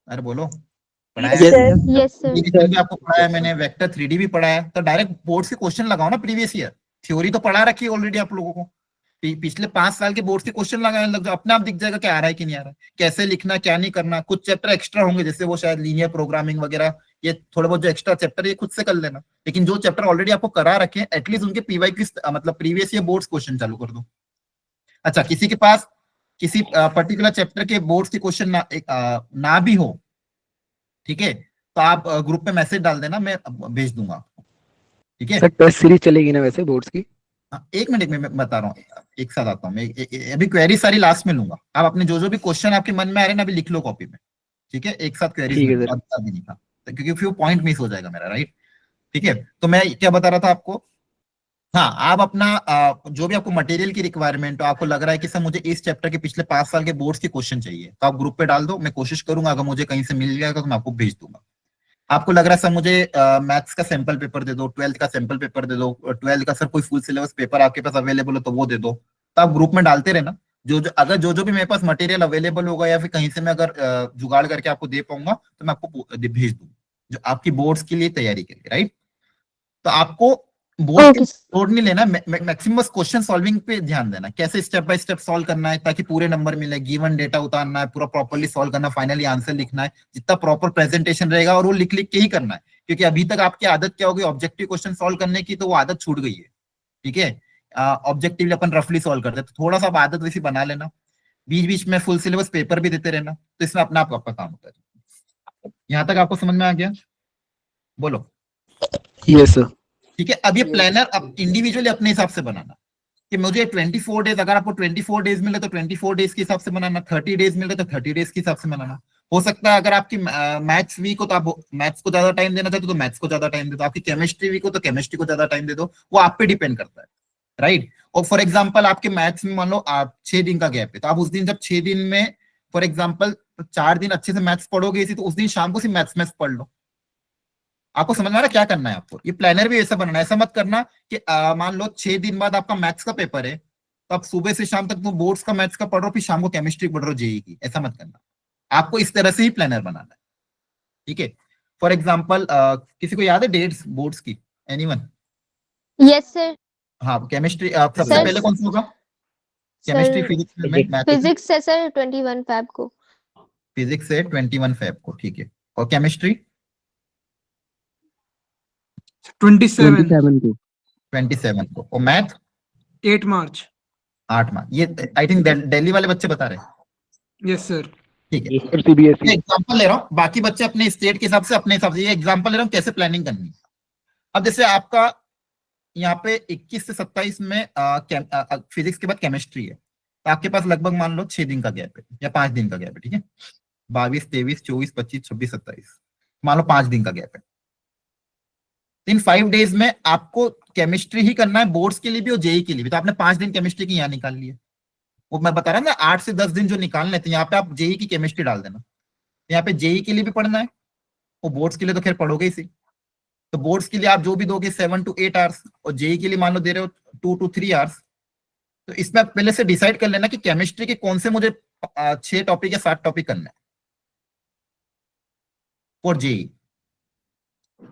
अरे बोलो, पढ़ाया Yes, है? Yes sir. डिजिटल भी आपको पढ़ाया है मैंने, वेक्टर 3D भी पढ़ाया है, तो डायरेक्ट बोर्ड से क्वेश्चन लगाओ ना प्रीवियस ईयर। थ्योरी तो पढ़ा रखी है ऑलरेडी आप लोगों को, पिछले 5 साल के बोर्ड के क्वेश्चन लगाने लग जाओ, अपने आप दिख जाएगा क्या आ रहा है कि नहीं आ रहा है, कैसे लिखना क्या नहीं करना। कुछ चैप्टर एक्स्ट्रा होंगे जैसे वो शायद लीनियर प्रोग्रामिंग वगैरह, ये थोड़े बहुत जो एक्स्ट्रा चैप्टर ये खुद से कर लेना, लेकिन जो चैप्टर ऑलरेडी आपको करा रखे हैं एटलीस्ट उनके पीवाईक्यू मतलब प्रीवियस ईयर बोर्ड्स क्वेश्चन चालू कर दो। अच्छा किसी के पास किसी पर्टिकुलर चैप्टर के बोर्ड्स के क्वेश्चन ना भी हो, ठीक है, तो आप ग्रुप पे मैसेज डाल देना, मैं भेज दूंगा आपको, ठीक है? सर टेस्ट सीरीज चलेगी ना वैसे बोर्ड्स की? हाँ, 1 मिनट में मैं बता रहा हूँ, एक साथ आता हूँ मैं। अभी क्वेरी सारी लास्ट में लूंगा, आप अपने जो भी क्वेश्चन आपके मन में आ रहे हैं ना अभी लिख लो कॉपी में, ठीक है? एक साथ क्वेरीज ठीक है में सर। अभी नहीं था, क्योंकि फिर पॉइंट मिस हो जाएगा मेरा, राइट? ठीक है, तो मैं क्या बता रहा था आपको, हाँ आप अपना जो भी आपको मटेरियल की रिक्वायरमेंट हो, आपको लग रहा है कि सर मुझे इस चैप्टर के पिछले 5 साल के बोर्ड्स के क्वेश्चन चाहिए, तो आप ग्रुप पे डाल दो, मैं कोशिश करूंगा अगर मुझे कहीं से मिल जाएगा तो मैं आपको भेज दूंगा। आपको लग रहा है सर मुझे मैथ्स का सैंपल पेपर दे दो, 12th का सैंपल पेपर दे दो, 12th का सर कोई फुल सिलेबस पेपर आपके पास अवेलेबल हो तो वो दे दो, तो आप ग्रुप में डालते रहना। अगर जो भी मेरे पास मटेरियल अवेलेबल होगा या फिर कहीं से मैं अगर जुगाड़ करके आपको दे पाऊंगा तो मैं आपको भेज दूंगा, जो आपकी बोर्ड्स के लिए तैयारी के लिए, राइट? तो आपको बोर्ड ओके लोड नहीं लेना, मैक्सिमम बस क्वेश्चन सॉल्विंग पे ध्यान देना, कैसे स्टेप बाय स्टेप सॉल्व करना है ताकि पूरे नंबर मिले, गिवन डेटा उतारना है, पूरा प्रॉपर्ली सॉल्व करना, फाइनली आंसर लिखना है, जितना प्रॉपर प्रेजेंटेशन रहेगा और वो लिख लिख के ही करना है, क्योंकि अभी तक आपकी आदत क्या होगी ऑब्जेक्टिव क्वेश्चन सॉल्व करने की, तो वो आदत छूट गई है, ठीक है? ऑब्जेक्टिवली अपन रफली सॉल्व करते हैं, तो थोड़ा सा आप आदत वैसी बना लेना, बीच बीच में फुल सिलेबस पेपर भी देते रहना, तो इसमें अपना आप आपका काम होता है। यहाँ तक आपको समझ में आ गया? बोलो। Yes sir. ठीक है, अब ये प्लानर अब इंडिविजुअली अपने हिसाब से बनाना कि मुझे 24 डेज, अगर आपको 24 डेज मिले तो 24 डेज के हिसाब से बनाना, 30 डेज मिले तो 30 डेज के हिसाब से बनाना। हो सकता है अगर आपकी मैथ्स वीक हो तो आप मैथ्स को ज्यादा टाइम देना चाहते हो तो मैथ्स को ज्यादा टाइम दे दो, आपकी केमिस्ट्री वीक हो तो केमिस्ट्री को ज्यादा टाइम दे दो, वो आप पे डिपेंड करता है, राइट। और फॉर एग्जाम्पल आपके मैथ्स में मान लो आप 6 दिन का गैप है, तो आप उस दिन जब 6 दिन में फॉर एग्जाम्पल 4 दिन अच्छे से मैथ्स पढ़ोगे इसी, तो उस दिन शाम को सिर्फ मैथ्स पढ़ लो। आपको समझ में आ रहा है क्या करना है आपको? ये प्लानर भी ऐसा बनाना है, ऐसा मत करना कि मान लो 6 दिन बाद आपका मैथ्स का पेपर है तो आप सुबह से शाम तक तो बोर्ड्स का मैथ्स का पढ़ रहे हो, फिर शाम को केमिस्ट्री पढ़ रहे हो जेई की, ऐसा मत करना। आपको इस तरह से ही प्लानर बनाना है, ठीक है। फॉर एग्जाम्पल किसी को याद है डेट्स बोर्ड्स की? एनीवन? Yes sir. हाँ, केमिस्ट्री सबसे सर, पहले कौन सा होगा? केमिस्ट्री, फिजिक्स में मैथ? फिजिक्स है सर 21 फैब को। फिजिक्स है 21 फेब को, ठीक है। और केमिस्ट्री 27 27 को। 27 को। और मैथ 8 मार्च। 8 मार्च। ये आई थिंक दिल्ली वाले बच्चे बता रहे हैं, यस सर। ठीक है। और सीबीएसई। एग्जांपल ले रहा हूँ, बाकी बच्चे अपने स्टेट के हिसाब से अपने हिसाब से, ये एग्जांपल ले रहा हूँ कैसे प्लानिंग करनी है। अब जैसे आपका यहाँ पे 21 से 27 में फिजिक्स के बाद केमिस्ट्री है, तो आपके पास लगभग मान लो 6 दिन का गैप है या 5 दिन का गैप है, ठीक है। 22, 23, 24, 25, 26, 27, मान लो 5 दिन का गैप है। इन 5 डेज में आपको केमिस्ट्री ही करना है, बोर्ड्स के लिए भी और जेई के लिए भी। तो आपने 5 दिन केमिस्ट्री की यहाँ निकाल लिए, वो मैं बता रहा ना 8 से 10 दिन जो निकालने थे, यहाँ पे आप जेई की केमिस्ट्री डाल देना। यहाँ पे जेई के लिए भी पढ़ना है, वो बोर्ड्स के लिए तो खैर पढ़ोगे ही सी। तो बोर्ड्स के लिए आप जो भी दोगे 7 to 8 आवर्स, और जेई के लिए मान लो दे रहे हो 2 to 3 आवर्स। तो इसमें आप पहले से डिसाइड कर लेना कि केमिस्ट्री के कौन से मुझे 6 टॉपिक या 7 टॉपिक करना है फॉर जेई,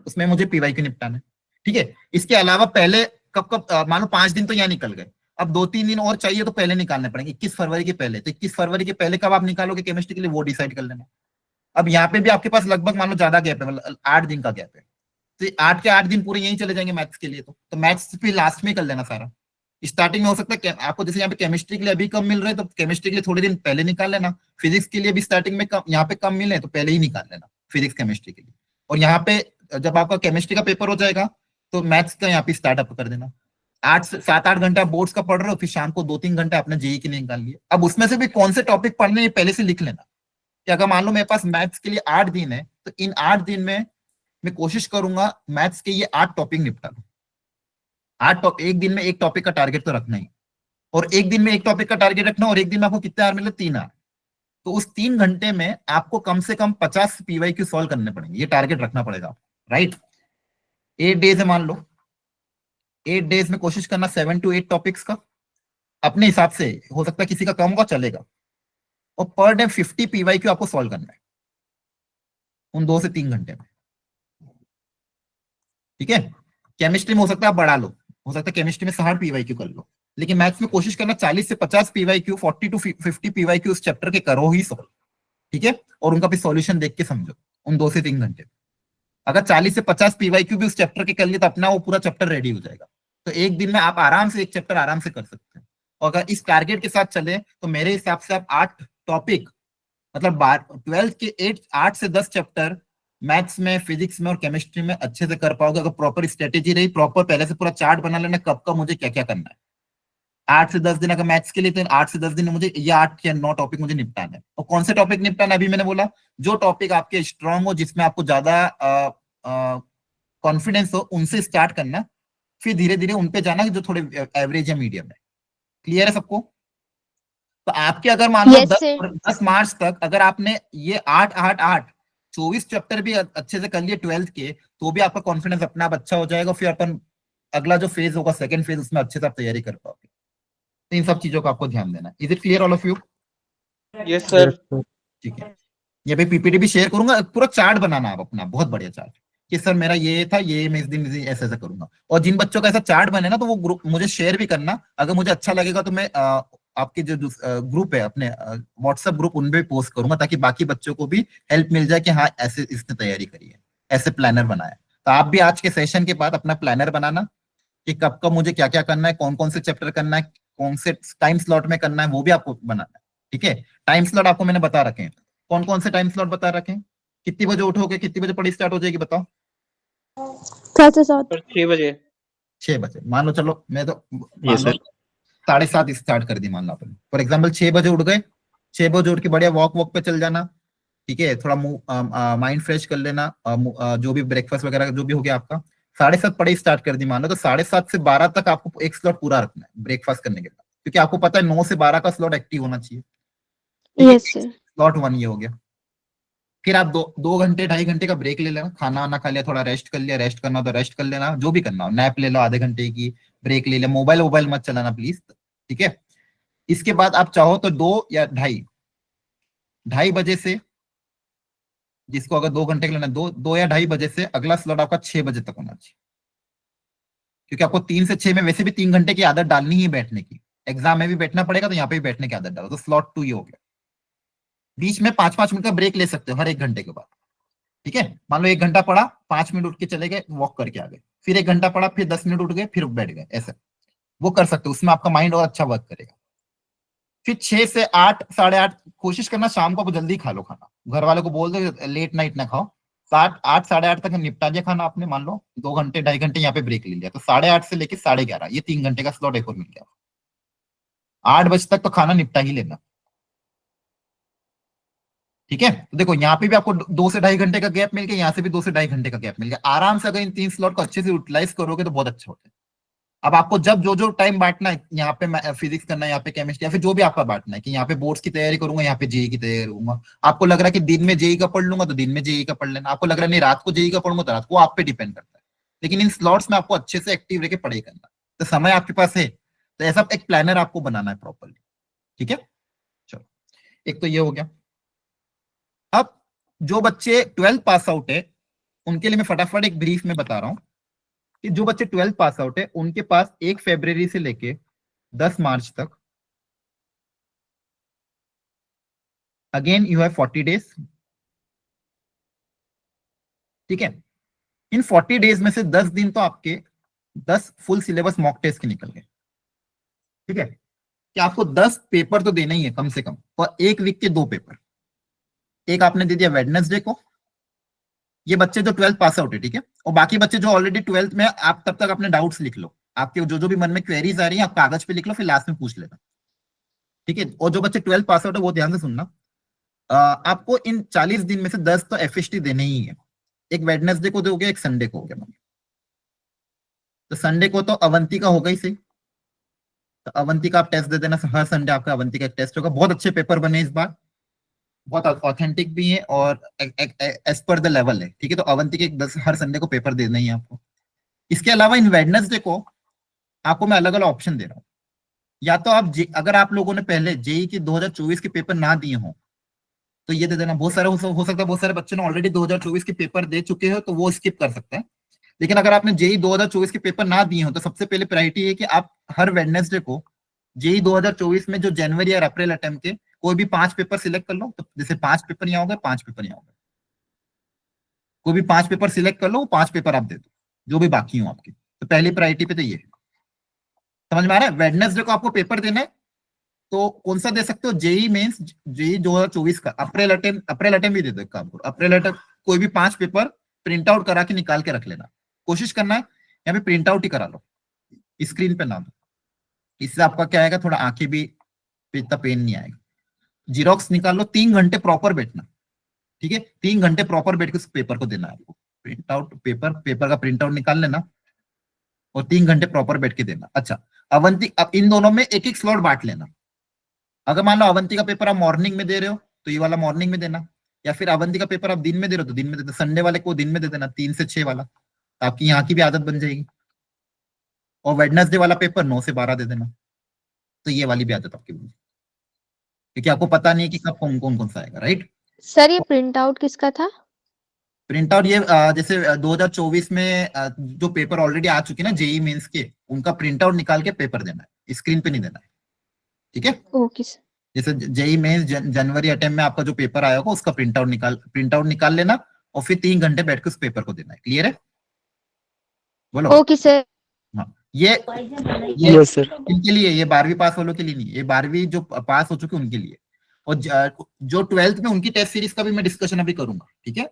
उसमें मुझे पीवाई क्यू निपटाना है, ठीक है। इसके अलावा पहले कब मान लो 5 दिन तो यहाँ निकल गए, अब 2-3 दिन और चाहिए तो पहले निकालने पड़ेंगे 21 फरवरी के पहले। तो 21 फरवरी के पहले कब आप निकालोगे केमिस्ट्री के लिए, वो डिसाइड कर लेना। अब यहाँ पे भी आपके पास लगभग मान लो ज्यादा गैप है, मतलब 8 दिन का गैप है, तो 8 के 8 दिन पूरे यहीं चले जाएंगे मैथ्स के लिए। तो मैथ्स फिर लास्ट में कर लेना सारा। स्टार्टिंग में हो सकता है आपको जैसे यहाँ पे केमिस्ट्री के लिए अभी कम मिल रहे हैं तो केमिस्ट्री के लिए थोड़े दिन पहले निकाल लेना, फिजिक्स के लिए भी स्टार्टिंग में कम यहाँ पे कम मिले तो पहले ही निकाल लेना फिजिक्स केमिस्ट्री के लिए। और यहाँ पे जब आपका केमिस्ट्री का पेपर हो जाएगा तो मैथ्स का यहाँ पे स्टार्टअप कर देना। 8 से 7-8 घंटा बोर्ड्स का पढ़ रहे हो, फिर शाम को 2-3 घंटे अपने जेई के लिए निकाल लिए। अब उसमें से भी कौन से टॉपिक पढ़ने हैं पहले से लिख लेना कि अगर मान लो मेरे पास मैथ्स के लिए 8 दिन है तो इन 8 दिन में मैं कोशिश करूंगा मैथ्स के ये 8 टॉपिक निपटा लूं। 1 दिन में एक टॉपिक का टारगेट तो रखना ही, और 1 दिन में एक टॉपिक का टारगेट रखना, और 1 दिन में आपको कितने आवर मिले? 3 आवर। तो उस 3 घंटे में आपको कम से कम 50 पीवाईक्यू सॉल्व करने पड़ेंगे, ये टारगेट रखना पड़ेगा आपको, राइट। 8 डेज है मान लो, 8 डेज में कोशिश करना 7 to 8 टॉपिक्स का अपने हिसाब से, हो सकता है किसी का कम होगा चलेगा। और पर डे 50 पीवाईक्यू आपको सॉल्व करना है उन 2 से 3 घंटे में, ठीक है। केमिस्ट्री में हो सकता है आप बढ़ा लो, हो सकता है केमिस्ट्री में 60 पीवाईक्यू कर लो, लेकिन मैथ्स में कोशिश करना 40 से 50 पीवाईक्यू, 40 to 50 पीवाईक्यू उस चैप्टर के करो ही सॉल्व, ठीक है। और उनका भी सॉल्यूशन देख के समझो उन 2 से 3 घंटे। अगर 40 से 50 पीवाईक्यू भी उस चैप्टर के कर लिए तो अपना वो पूरा चैप्टर रेडी हो जाएगा। तो 1 दिन में आप आराम से एक चैप्टर आराम से कर सकते हैं। और अगर इस टारगेट के साथ चले तो मेरे हिसाब से आप 8 टॉपिक मतलब 12th के 8 से 10 चैप्टर मैथ्स में, फिजिक्स में और केमिस्ट्री में अच्छे से कर पाओगे अगर प्रॉपर स्ट्रेटेजी रही, प्रॉपर पहले से पूरा चार्ट बना लेना कब का मुझे क्या क्या करना है। 8 से 10 दिन अगर मैथ्स के लिए तो 8 से 10 दिन में मुझे ये 8 या 9 टॉपिक मुझे निपटाना है। और कौन से टॉपिक निपटाना है? अभी मैंने बोला जो टॉपिक आपके स्ट्रांग हो, जिसमें आपको ज्यादा कॉन्फिडेंस हो, उनसे स्टार्ट करना, फिर धीरे धीरे उन पे जाना जो थोड़े एवरेज या मीडियम है। क्लियर है सबको? तो आपके अगर मान लो Yes, sir. 10 मार्च तक अगर आपने ये 8-8-8 24 चैप्टर भी अच्छे से कर लिए 12th के, तो भी आपका कॉन्फिडेंस अपना आप अच्छा हो जाएगा। फिर अपन अगला जो फेज होगा सेकंड फेज, उसमें अच्छे से आप तैयारी कर पाओगे। तो इन सब चीजों का आपको ध्यान देना है। Is it clear all of you? Yes sir. ठीक है, ये भी पीपीटी भी शेयर करूंगा, पूरा चार्ट बनाना आप अपना, बहुत बढ़िया चार्ट कि सर मेरा ये था, ये मैं इस दिन ऐसे ऐसा करूंगा। और जिन बच्चों का ऐसा चार्ट बने ना तो वो ग्रुप मुझे शेयर भी करना, अगर मुझे अच्छा लगेगा तो मैं आपके जो ग्रुप है अपने व्हाट्सएप ग्रुप उनपे पोस्ट करूंगा, ताकि बाकी बच्चों को भी हेल्प मिल जाए कि हाँ ऐसे इसने तैयारी करी है, ऐसे प्लानर बनाया। तो आप भी आज के सेशन के बाद अपना प्लानर बनाना, कि कब कब मुझे क्या क्या करना है, कौन कौन से चैप्टर करना है, कौन से टाइम स्लॉट में करना है, वो भी आपको बनाना है। ठीक है, टाइम स्लॉट आपको मैंने बता रखे हैं। कौन कौन से टाइम स्लॉट बता रखे हैं? कितनी बजे उठोगे, कितनी बजे पढ़ाई स्टार्ट हो जाएगी, बताओ? 7 से 7। सर 6 बजे। 6 बजे मान लो, चलो मैं तो मान Yes, लो sir. 7:30 स्टार्ट कर दी मान लो आपने। फॉर एग्जाम्पल 6 बजे उठ गए, 6 बजे उठ के बढ़िया वॉक वॉक पे चल जाना। ठीक है, थोड़ा माइंड फ्रेश कर लेना, जो भी ब्रेकफास्ट वगैरह जो भी हो गया आपका। 7:30 पढ़ाई स्टार्ट कर दी मान लो, तो 7:30 से 12 तक आपको एक स्लॉट पूरा रखना है ब्रेकफास्ट करने के बाद, क्योंकि आपको पता है 9 से 12 का स्लॉट एक्टिव होना चाहिए। Yes sir. स्लॉट 1 ये हो गया। फिर आप 2 घंटे 2.5 घंटे का ब्रेक ले लेना, खाना वाना खा लिया, थोड़ा रेस्ट कर लिया, रेस्ट करना हो तो रेस्ट कर लेना, जो भी करना हो, नैप ले लो आधे घंटे की, ब्रेक ले लिया, मोबाइल मत चलाना प्लीज। ठीक है, इसके बाद आप चाहो तो 2 या 2:30 बजे से, जिसको अगर 2 घंटे का लेना, 2 या 2:30 बजे से अगला स्लॉट आपका 6 बजे तक होना चाहिए, क्योंकि आपको 3 से 6 में वैसे भी 3 घंटे की आदत डालनी ही है बैठने की। एग्जाम में भी बैठना पड़ेगा तो यहाँ पे भी बैठने की आदत डालो, तो स्लॉट 2 ये हो गया। बीच में 5-5 मिनट का ब्रेक ले सकते हो हर 1 घंटे के बाद। ठीक है, मान लो 1 घंटा पढ़ा, 5 मिनट उठ के चले गए, वॉक करके आ गए, फिर 1 घंटा पढ़ा, फिर 10 मिनट उठ गए, फिर बैठ गए, ऐसा वो कर सकते हो, उसमें आपका माइंड और अच्छा वर्क करेगा। फिर 6 से 8, 8:30 कोशिश करना शाम को जल्दी खा लो खाना, घर वालों को बोल दो लेट नाइट ना खाओ। 8, 8:30 तक निपटा दिया खाना आपने, मान लो 2 घंटे 2.5 घंटे यहाँ पे ब्रेक ले लिया, तो 8:30 से लेके 11:30 ये 3 घंटे का स्लॉट एक और मिल गया। 8 बजे तक तो खाना निपटा ही लेना। ठीक है, तो देखो यहाँ पे भी आपको 2 से 2.5 घंटे का गैप मिल गया, यहाँ से भी 2 से 2.5 घंटे का गैप मिल गया। आराम से अगर इन 3 स्लॉट को अच्छे से यूटिलाइज करोगे तो बहुत अच्छा होता है। अब आपको जब जो टाइम बांटना है, यहाँ पे फिजिक्स करना है, यहाँ पे केमिस्ट्री, या फिर जो भी आपका बांटना है कि यहाँ पे बोर्ड्स की तैयारी करूंगा, यहाँ पे जेई की तैयारी करूंगा। आपको लग रहा है कि दिन में जेई का पढ़ लूंगा तो दिन में जेई का पढ़ लेना, आपको लग रहा है नहीं रात को जेई का पढ़ूंगा तो रात को, आप पे डिपेंड करता है। लेकिन इन स्लॉट्स में आपको अच्छे से एक्टिव रह के पढ़ाई करना, तो समय आपके पास है, तो ऐसा एक प्लानर आपको बनाना है प्रॉपरली। ठीक है, चलो एक तो ये हो गया। अब जो बच्चे 12th पास आउट है उनके लिए मैं फटाफट एक ब्रीफ में बता रहा हूं कि जो बच्चे 12th पास आउट है उनके पास 1 फरवरी से लेके 10 मार्च तक अगेन यू हैव 40 डेज। ठीक है, इन 40 डेज में से 10 दिन तो आपके 10 फुल सिलेबस मॉक टेस्ट के निकल गए। ठीक है, कि आपको 10 पेपर तो देना ही है कम से कम, और एक वीक के 2 पेपर। एक आपने दे दिया वेडनेसडे को, ये बच्चे जो 12th पास आउट है। ठीक है, और बाकी बच्चे जो ऑलरेडी 12th में, आप तब तक अपने डाउट्स लिख लो, आपके जो भी मन में क्वेरीज आ रही है आप कागज पे लिख लो, फिर लास्ट में पूछ लेना। ठीक है, और जो बच्चे 12th पास आउट है वो ध्यान से सुनना, आपको इन 40 दिन में से 10 तो एफएसटी देने ही है। एक वेडनेसडे को दोगे, एक संडे को हो गया। तो संडे को तो अवंती का होगा ही सही, तो अवंती का आप टेस्ट दे देना, हर संडे आपका अवंती का एक टेस्ट होगा। बहुत अच्छे पेपर बने इस बार, बहुत ऑथेंटिक भी है और एज पर द लेवल है। ठीक है, तो अवंती के 10 हर संडे को पेपर देना ही है आपको। इसके अलावा इन वेडनेसडे को आपको मैं अलग अलग ऑप्शन दे रहा हूँ। या तो आप अगर आप लोगों ने पहले जेई के 2024 के पेपर ना दिए हो तो ये दे देना। बहुत सारे हो सकता है बहुत सारे बच्चों ने ऑलरेडी 2024 के पेपर दे चुके हो तो वो स्किप कर सकते हैं। लेकिन अगर आपने जेई 2024 के पेपर ना दिए हो तो सबसे पहले प्रायोरिटी है कि आप हर वेडनेसडे को जेई 2024 में जो जनवरी या अप्रैल अटेम्प्ट के कोई भी 5 पेपर सिलेक्ट कर लो। तो जैसे 5 पेपर यहाँ हो गए, 5 पेपर यहाँ हो गए, कोई भी 5 पेपर सिलेक्ट कर लो, 5 पेपर आप दे दो जो भी बाकी हो आपके। तो पहली प्रायोरिटी पे तो ये है। समझ में आ रहा है? वेडनेसडे को आपको पेपर देना है तो कौन सा दे सकते हो? जेई मेंस, जेई 2024 का अप्रैल अटेम्प्ट भी दे दो। एक काम करो, अप्रैल अटेम्प्ट कोई भी 5 पेपर प्रिंट आउट करा के निकाल के रख लेना। कोशिश करना है यहाँ पे प्रिंट आउट ही करा लो, स्क्रीन पे ना दो। इससे आपका क्या आएगा, थोड़ा आंखें भी इतना पेन नहीं आएगा। जीरोक्स निकाल लो, 3 घंटे प्रॉपर बैठना। ठीक है, 3 घंटे प्रॉपर बैठ के उस पेपर को देना है आपको। प्रिंट आउट पेपर का प्रिंट आउट निकाल लेना और 3 घंटे प्रॉपर बैठ के देना। अच्छा, अवंती, अब इन दोनों में एक एक स्लॉट बांट लेना। अगर मान लो अवंती का पेपर आप मॉर्निंग में दे रहे हो तो ये वाला मॉर्निंग में देना, या फिर अवंती का पेपर आप दिन में दे रहे हो तो दिन में दे देना। संडे वाले को दिन में दे देना, 3 से 6 वाला, आपकी यहाँ की भी आदत बन जाएगी। और वेडनेसडे वाला पेपर 9 से 12 दे देना, तो ये वाली भी आदत आपकी बन जाएगी, क्योंकि आपको पता नहीं है कि कब कौन सा आएगा। राइट सर ये प्रिंट आउट किसका था? प्रिंट आउट ये जैसे 2024 में जो पेपर ऑलरेडी आ चुके ना जेई मेंस के, उनका प्रिंट आउट निकाल के पेपर देना है, स्क्रीन पे नहीं देना है। ठीक है, ओके सर। जैसे जेई मेंस जनवरी अटेम्प्ट में आपका जो पेपर आया होगा उसका प्रिंट आउट निकाल लेना और फिर 3 घंटे बैठ के उस पेपर को देना है। क्लियर है? बोलो। Okay sir. हाँ, ये Yes, sir. इनके लिए, ये 12वीं पास वालों के लिए नहीं, ये 12वीं जो पास हो चुके उनके लिए। और जो 12th में उनकी टेस्ट सीरीज का भी मैं डिस्कशन अभी करूंगा, ठीक है।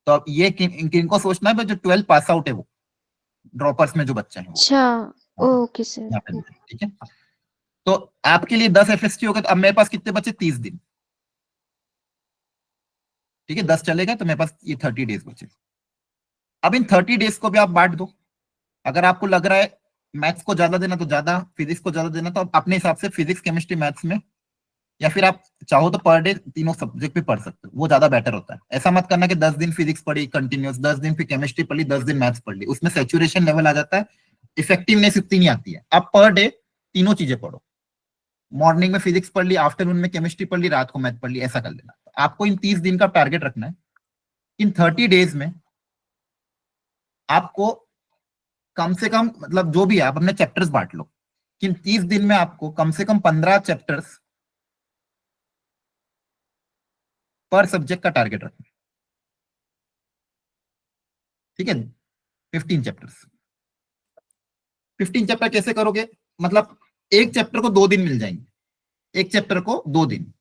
तो अब ये किनको सोचना है, जो 12 पास आउट है, वो ड्रॉपर्स में जो बच्चे हैं वो अच्छा ओके सर। यहाँ पे, ठीक है। तो आपके लिए 10 FST होगा, तो अब मेरे पास कितने बचे? 30 दिन, ठीक है। 10 चलेगा तो मेरे पास ये 30 डेज बचे। अब इन 30 डेज को भी आप बांट दो। अगर आपको लग रहा है मैथ्स को ज्यादा देना तो ज्यादा, फिजिक्स को ज्यादा देना तो आप अपने हिसाब से फिजिक्स, केमिस्ट्री, मैथ्स में, या फिर आप चाहो तो पर डे तीनों सब्जेक्ट भी पढ़ सकते हो, वो ज्यादा बेटर होता है। ऐसा मत करना कि 10 दिन फिजिक्स पढ़ी कंटिन्यूस, 10 दिन फिर केमिस्ट्री पढ़ी, 10 दिन मैथ्स पढ़ ली, उसमें सैचुरेशन लेवल आ जाता है, इफेक्टिवनेस उतनी नहीं आती है। आप पर डे तीनों चीजें पढ़ो, मॉर्निंग में फिजिक्स पढ़ ली, आफ्टरनून में केमिस्ट्री पढ़ ली, रात को मैथ पढ़ ली, ऐसा कर लेना। तो आपको इन 30 दिन का टारगेट रखना है। इन 30 डेज में आपको कम से कम, मतलब जो भी है, आप अपने चैप्टर्स बांट लो कि इन 30 दिन में आपको कम से कम 15 चैप्टर्स पर सब्जेक्ट का टारगेट रखना है, ठीक है। 15 चैप्टर्स। 15 चैप्टर कैसे करोगे? मतलब एक चैप्टर को 2 दिन मिल जाएंगे, एक चैप्टर को 2 दिन,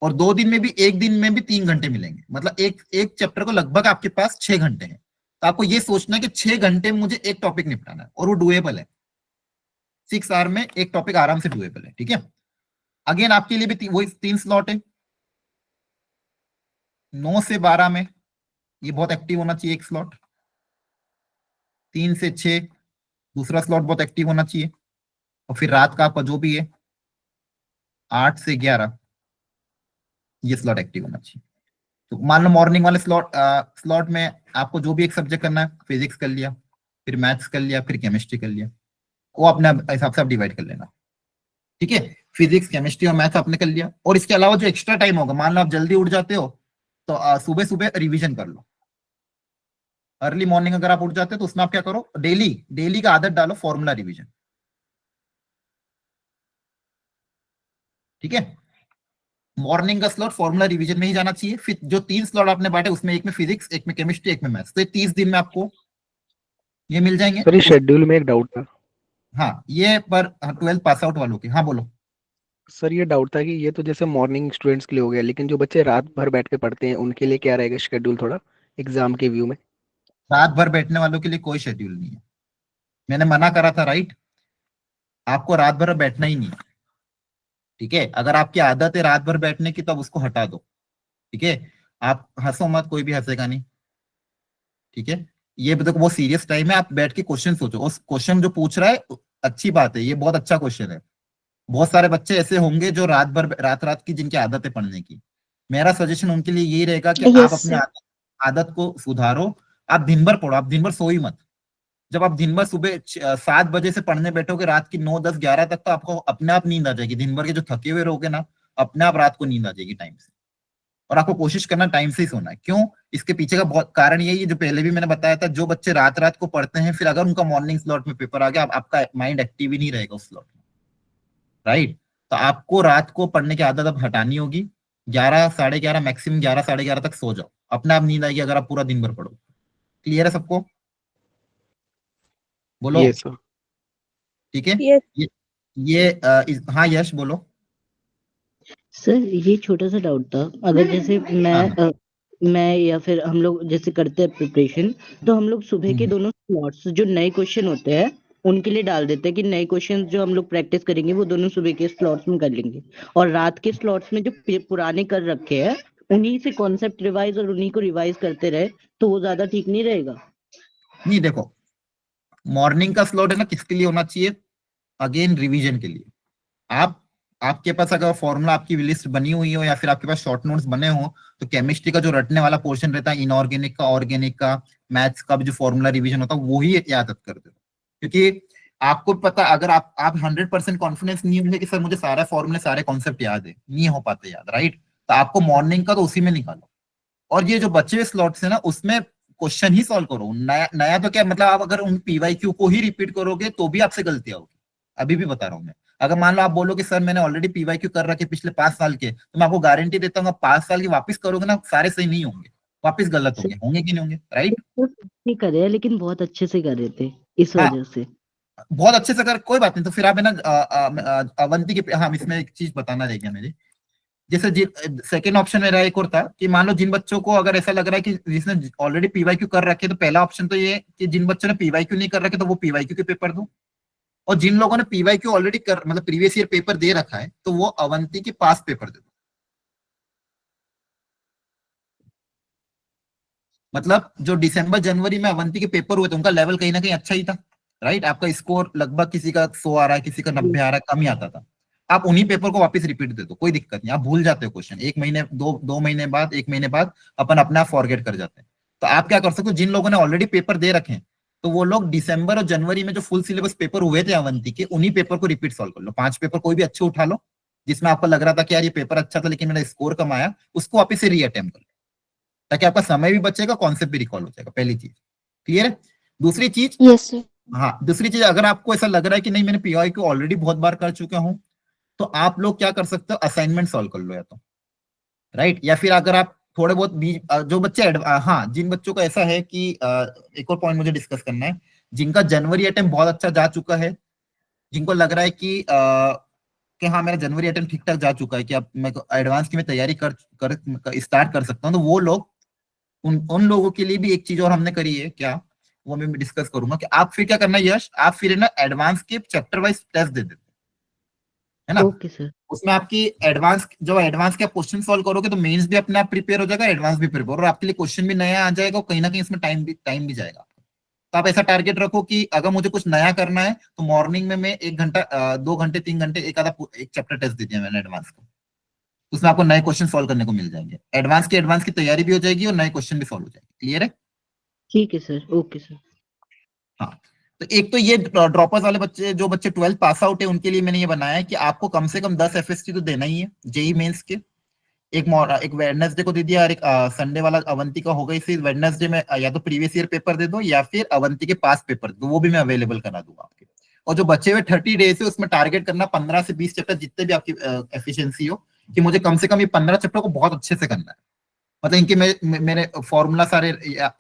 और 2 दिन में भी, एक दिन में भी 3 घंटे मिलेंगे। मतलब एक चैप्टर को लगभग आपके पास 6 घंटे हैं। तो आपको ये सोचना है कि 6 घंटे में मुझे एक टॉपिक निपटाना है, और वो डुएबल है। 6 आवर में एक टॉपिक आराम से डुएबल है, ठीक है। अगेन आपके लिए भी वही 3 स्लॉट है, 9 से 12 में ये बहुत एक्टिव होना चाहिए एक स्लॉट, 3 से 6 दूसरा स्लॉट बहुत एक्टिव होना चाहिए, और फिर रात का आपका जो भी है 8 से 11 ये स्लॉट एक्टिव होना चाहिए। तो मान लो मॉर्निंग वाले स्लॉट में आपको जो भी एक सब्जेक्ट करना है, फिजिक्स कर लिया, फिर मैथ्स कर लिया, फिर केमिस्ट्री कर लिया, वो अपने हिसाब से आप डिवाइड कर लेना, ठीक है। फिजिक्स, केमिस्ट्री और मैथ्स आपने कर लिया, और इसके अलावा जो एक्स्ट्रा टाइम होगा, मान लो आप जल्दी उठ जाते हो तो सुबह सुबह रिवीजन कर लो। अर्ली मॉर्निंग अगर आप उठ जाते हो तो उसमें आप क्या करो, डेली का आदत डालो फॉर्मूला रिवीजन, ठीक है। मॉर्निंग का स्लॉट फॉर्मूला रिवीजन में ही जाना चाहिए। फिर जो 3 स्लॉट आपने बांटे, उसमें एक में फिजिक्स, एक में केमिस्ट्री, एक में मैथ्स, तो 30 दिन में आपको ये मिल जाएंगे। सर, ये शेड्यूल में एक डाउट था। हाँ, ये पर 12 पास आउट वालों के। हाँ बोलो। सर, ये डाउट था कि ये तो जैसे मॉर्निंग स्टूडेंट्स के लिए हो गया, लेकिन जो बच्चे रात भर बैठ के पढ़ते हैं उनके लिए क्या रहेगा शेड्यूल, थोड़ा एग्जाम के व्यू में? रात भर बैठने वालों के लिए कोई शेड्यूल नहीं है, मैंने मना करा था, राइट। आपको रात भर बैठना ही नहीं है, ठीक है। अगर आपकी आदत है रात भर बैठने की तो अब उसको हटा दो, ठीक है। आप हंसो मत, कोई भी हंसेगा नहीं, ठीक है। ये देखो वो सीरियस टाइम है, आप बैठ के क्वेश्चन सोचो। उस क्वेश्चन जो पूछ रहा है अच्छी बात है, ये बहुत अच्छा क्वेश्चन है। बहुत सारे बच्चे ऐसे होंगे जो रात रात की जिनकी आदत है पढ़ने की। मेरा सजेशन उनके लिए यही रहेगा कि आप यस अपने सर। आदत को सुधारो। आप दिन भर पढ़ो, आप दिन भर सोई मत। जब आप दिन भर सुबह 7 बजे से पढ़ने बैठोगे रात की 9, 10, 11 तक, तो आपको अपने आप नींद आ जाएगी। दिन भर के जो थके हुए रहोगे ना, अपने आप रात को नींद आ जाएगी टाइम से। और आपको कोशिश करना टाइम से ही सोना है। क्यों? इसके पीछे का बहुत कारण यही है, जो पहले भी मैंने बताया था, जो बच्चे रात रात को पढ़ते हैं, फिर अगर उनका मॉर्निंग स्लॉट में पेपर आ गया, आपका माइंड एक्टिव ही नहीं रहेगा उस स्लॉट में, राइट। तो आपको रात को पढ़ने की आदत अब हटानी होगी। 11, 11:30, मैक्सिमम 11, 11:30 तक सो जाओ, अपने आप नींद आएगी अगर आप पूरा दिन भर पढ़ो। क्लियर है सबको? बोलो। ये सर। ठीक है। Yes. हाँ यश बोलो। सर ये छोटा सा डाउट था, अगर जैसे हाँ, मैं या फिर हम लोग जैसे करते हैं प्रिपरेशन, तो हम लोग सुबह के हम्म। दोनों स्लॉट्स जो नए क्वेश्चन होते हैं उनके लिए डाल देते हैं कि नए क्वेश्चन जो हम लोग प्रैक्टिस करेंगे वो दोनों सुबह के स्लॉट्स में कर लेंगे, और रात के स्लॉट्स में जो पुराने कर रखे हैं उन्हीं से कॉन्सेप्ट रिवाइज और उन्हीं को रिवाइज करते रहे, तो वो ज्यादा ठीक नहीं रहेगा? नहीं देखो, मॉर्निंग का स्लॉट है ना, किसके लिए होना चाहिए? अगेन रिवीजन के लिए। आपके पास अगर फॉर्मूला आपकी लिस्ट बनी हुई हो, या फिर आपके पास शॉर्ट नोट्स बने हो, तो केमिस्ट्री का जो रटने वाला पोर्शन रहता है, इनऑर्गेनिक का, ऑर्गेनिक का, मैथ्स का भी जो फॉर्मूला रिवीजन होता है, वही याद कर दो। क्योंकि आपको पता, अगर आप 100% कॉन्फिडेंस नहीं होंगे कि सर मुझे सारे फॉर्मूले, सारे कॉन्सेप्ट याद है, नहीं हो पाते याद, राइट। तो आपको मॉर्निंग का तो उसी में निकालो, और ये जो बचे हुए स्लॉट्स है ना, उसमें क्वेश्चन ही सॉल्व करो। नया नया तो क्या मतलब, आप अगर उन पीवाईक्यू को ही रिपीट करोगे तो भी आपसे गलतियां होगी। अभी भी बता रहा हूं मैं। अगर मान लो आप बोलो कि सर मैंने ऑलरेडी पीवाईक्यू कर रखे पिछले 5 साल के, तो मैं आपको गारंटी देता हूँ 5 साल की वापस करोगे ना, सारे सही नहीं होंगे, वापस गलत होंगे, होंगे कि नहीं होंगे, राइट। नहीं कर रहे हैं, लेकिन बहुत अच्छे से कर रहे थे, इस हाँ, वजह से। बहुत अच्छे से अगर कोई बात नहीं तो फिर आप है ना अवंती के, हाँ इसमें एक चीज बताना रह गया मेरे, जैसे सेकंड ऑप्शन मेरा एक और था कि मान लो जिन बच्चों को अगर ऐसा लग रहा है कि जिसने ऑलरेडी पीवाईक्यू कर रखे, तो पहला ऑप्शन तो ये कि जिन बच्चों ने पीवाईक्यू नहीं कर रखे तो वो पीवाईक्यू के पेपर दो, और जिन लोगों ने पीवाईक्यू ऑलरेडी कर मतलब प्रीवियस ईयर पेपर दे रखा है तो वो अवंती के पास पेपर दे दो। मतलब जो दिसंबर जनवरी में अवंती के पेपर हुए थे उनका लेवल कहीं ना कहीं अच्छा ही था, राइट। आपका स्कोर लगभग किसी का 100 आ रहा है, किसी का 90 आ रहा है, कम ही आता था। आप उन्हीं पेपर को वापस रिपीट दे दो, कोई दिक्कत नहीं, आप भूल जाते हो क्वेश्चन, एक महीने दो महीने बाद, एक महीने बाद अपन अपना फॉरगेट कर जाते हैं। तो आप क्या कर सकते हो, जिन लोगों ने ऑलरेडी पेपर दे रखे हैं तो वो लोग दिसंबर और जनवरी में जो फुल सिलेबस पेपर हुए थे अवंती के, उन्हीं पेपर को रिपीट सॉल्व कर लो। 5 पेपर कोई भी अच्छे उठा लो जिसमें आपको लग रहा था कि यार ये पेपर अच्छा था लेकिन मेरा स्कोर कम आया, उसको वापस से रीअटेम्प्ट कर लो, ताकि आपका समय भी बचेगा, कॉन्सेप्ट भी रिकॉल हो जाएगा। पहली चीज क्लियर है। दूसरी चीज, यस सर। हाँ दूसरी चीज, अगर आपको ऐसा लग रहा है कि नहीं मैंने पीवाई को ऑलरेडी बहुत बार कर चुका हूं, तो आप लोग क्या कर सकते हो, असाइनमेंट सॉल्व कर लो या तो, राइट। या फिर अगर आप थोड़े बहुत जो बच्चे हाँ जिन बच्चों का ऐसा है कि एक और पॉइंट मुझे डिस्कस करना है, जिनका जनवरी अटेम्प्ट बहुत अच्छा जा चुका है, जिनको लग रहा है कि हाँ मेरा जनवरी अटेम्प्ट ठीक ठाक जा चुका है, कि अब मैं एडवांस की मैं तैयारी कर स्टार्ट कर सकता हूँ, तो वो लोग उन लोगों के लिए भी एक चीज और हमने करी है, क्या वो मैं डिस्कस करूंगा, कि आप फिर क्या करना है यश, आप फिर ना एडवांस के चैप्टर वाइज टेस्ट दे देते है ना। Okay sir. उसमें आपकी एडवांस के क्वेश्चन सॉल्व करोगे तो मेंस भी अपने आप प्रिपेयर हो जाएगा, एडवांस भी प्रिपेयर, और आपके लिए क्वेश्चन भी नया आ जाएगा, और कहीं ना कहीं इसमें टाइम भी जाएगा। तो आप ऐसा टारगेट रखो कि अगर मुझे कुछ नया करना है तो मॉर्निंग में मैं 1 घंटा 2 घंटे 3 घंटे एक चैप्टर टेस्ट दे दिया मैंने एडवांस को, उसमें आपको नए क्वेश्चन सॉल्व करने को मिल जाएंगे, एडवांस की तैयारी भी हो जाएगी और नए क्वेश्चन भी सॉल्व हो जाएंगे। क्लियर है। ठीक है सर। Okay sir. हाँ, तो एक तो ये ड्रॉपर्स वाले बच्चे, जो बच्चे 12th पास आउट है, उनके लिए मैंने ये बनाया है कि आपको कम से कम 10 एफएसटी तो देना ही है जेई मेंस के। एक वेडनेसडे को दे दिया और एक संडे वाला अवंती का होगा, इसी वेडनेसडे में या तो प्रीवियस ईयर पेपर दे दो या फिर अवंती के पास पेपर दे दो, वो भी मैं अवेलेबल करा दूंगा आपके। और जो बचे हुए 30 डेज है उसमें टारगेट करना 15 से 20 चैप्टर, जितने भी आपकी एफिशिएंसी हो, कि मुझे कम से कम ये 15 चैप्टर को बहुत अच्छे से करना है। मतलब इनके मेरे फॉर्मूला सारे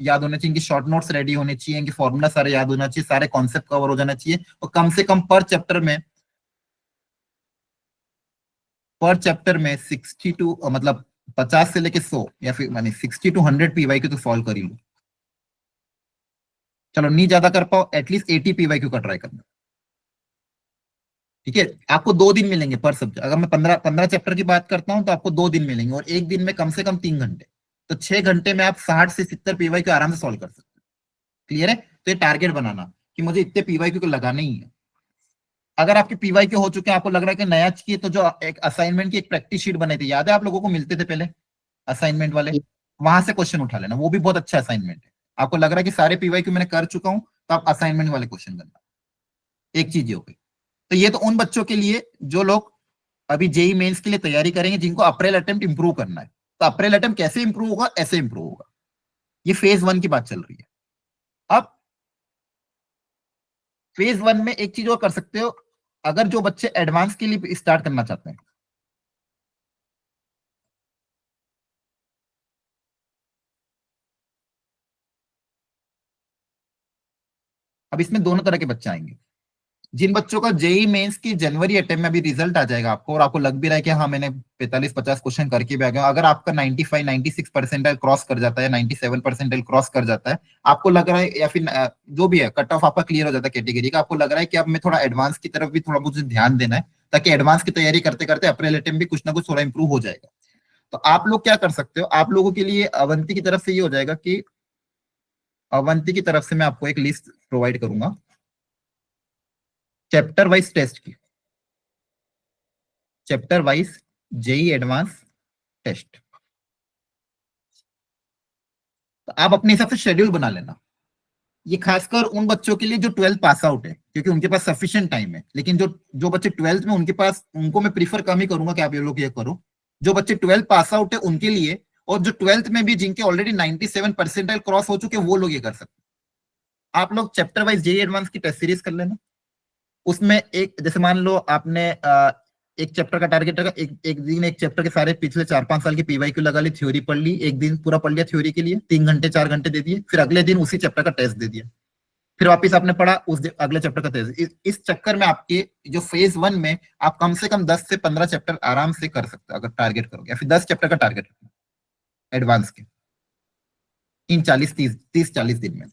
याद होने चाहिए, इनकी शॉर्ट नोट्स रेडी होने चाहिए, इनके फॉर्मूला सारे याद होना चाहिए, सारे कॉन्सेप्ट कवर हो जाना चाहिए, और कम से कम पर चैप्टर में 62 मतलब 50 से लेके 100 या फिर मानी 60 to 100 पीवाईक्यू तो सॉल्व कर ही लो। चलो नहीं ज्यादा कर पाओ, एटलीस्ट 80 पीवाईक्यू का ट्राई करना, ठीक है। आपको 2 दिन मिलेंगे पर सब्जेक्ट, अगर मैं 15 चैप्टर की बात करता हूं तो आपको 2 दिन मिलेंगे, और एक दिन में कम से कम 3 घंटे, तो 6 घंटे में आप 60 से 70 पीवाईक्यू आराम से सॉल्व कर सकते हैं। क्लियर है। तो ये टारगेट बनाना कि मुझे इतने पीवाईक्यू को लगाना ही है। अगर आपके पीवाईक्यू हो चुके हैं, आपको लग रहा है कि नया चाहिए, तो जो एक असाइनमेंट की एक प्रैक्टिस शीट बनाई थी, याद है आप लोगों को मिलते थे पहले असाइनमेंट वाले, वहां से क्वेश्चन उठा लेना, वो भी बहुत अच्छा असाइनमेंट है। आपको लग रहा है कि सारे पीवाईक्यू मैंने कर चुका हूं, तो आप असाइनमेंट वाले क्वेश्चन करना। एक चीज ये हो गई। तो ये तो उन बच्चों के लिए जो लोग अभी जेई मेंस के लिए तैयारी करेंगे, जिनको अप्रैल अटेम्प्ट इंप्रूव करना है। तो अप्रैल अटेम्प्ट कैसे इंप्रूव होगा, ऐसे इंप्रूव होगा। ये फेज 1 की बात चल रही है। अब फेज 1 में एक चीज और कर सकते हो, अगर जो बच्चे एडवांस के लिए स्टार्ट करना चाहते हैं, अब इसमें दोनों तरह के बच्चे आएंगे। जिन बच्चों का जेई मेंस की जनवरी अटेम्प्ट में अभी रिजल्ट आ जाएगा आपको, और आपको लग भी रहा है कि हाँ मैंने 45-50 क्वेश्चन करके भी आ गया, अगर आपका 95-96 परसेंटाइल क्रॉस कर जाता है, 97 परसेंटाइल क्रॉस कर जाता है, आपको लग रहा है, या फिर जो भी है कट ऑफ आपका क्लियर हो जाता है कैटेगरी का, आपको लग रहा है कि अब मैं थोड़ा एडवांस की तरफ भी थोड़ा मुझे ध्यान देना है, ताकि एडवांस की तैयारी करते करते अप्रैल अटेम्प्ट भी कुछ ना कुछ थोड़ा इंप्रूव हो जाएगा। तो आप लोग क्या कर सकते हो, आप लोगों के लिए अवंती की तरफ से ये हो जाएगा कि अवंती की तरफ से मैं आपको एक लिस्ट प्रोवाइड करूंगा चैप्टर वाइज टेस्ट की, chapter wise JEE advance test. तो आप अपने हिसाब से शेड्यूल बना लेना। ये खासकर उन बच्चों के लिए जो 12th पास आउट है, क्योंकि उनके पास सफिशिएंट टाइम है। लेकिन जो बच्चे 12th में, उनको मैं प्रीफर कम ही करूंगा कि आप ये लोग ये करो। जो बच्चे 12th पास आउट है उनके लिए, और जो 12th में भी जिनके ऑलरेडी 97 परसेंटाइल क्रॉस हो चुके, वो लोग ये कर सकते हैं। आप लोग चैप्टर वाइज जेई एडवांस की टेस्ट सीरीज कर लेना। उसमें एक, जैसे मान लो आपने एक चैप्टर का टारगेट रखा, एक दिन एक चैप्टर के सारे पिछले 4-5 साल की पीवाईक्यू लगा ली, थ्योरी पढ़ ली, एक दिन पूरा पढ़ लिया थ्योरी के लिए, 3 घंटे 4 घंटे दे दिए, फिर अगले दिन उसी चैप्टर का टेस्ट दे दिया। फिर वापस आपने पढ़ा अगले चैप्टर का तेज। इस चक्कर में आपके जो फेज 1 में आप कम से कम 10 से 15 चैप्टर आराम से कर सकते हो अगर टारगेट करोगे, या फिर 10 चैप्टर का टारगेट रखना एडवांस के इन 30-40 दिन में।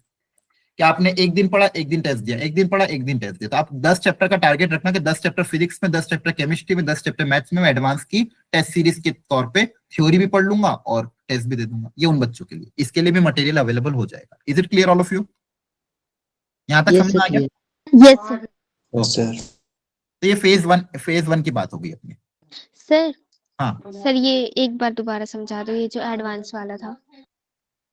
क्या आपने एक दिन पढ़ा एक दिन टेस्ट दिया, एक दिन पढ़ा एक दिन टेस्ट दिया, तो आप 10 चैप्टर का टारगेट रखना कि 10 चैप्टर फिजिक्स में, 10 चैप्टर केमिस्ट्री में, 10 चैप्टर मैथ्स में एडवांस की टेस्ट सीरीज के तौर पे थ्योरी भी पढ़ लूंगा और टेस्ट भी दे दूंगा। ये उन बच्चों के लिए, इसके लिए भी मटेरियल अवेलेबल हो जाएगा। Is it clear all of you? यहाँ तक यस समझ सर में आ गया? क्लियर। Yes sir. सर तो ये फेज वन की बात हो गई अपनी। सर हाँ, सर ये एक बार दोबारा समझा दो, ये जो एडवांस वाला था।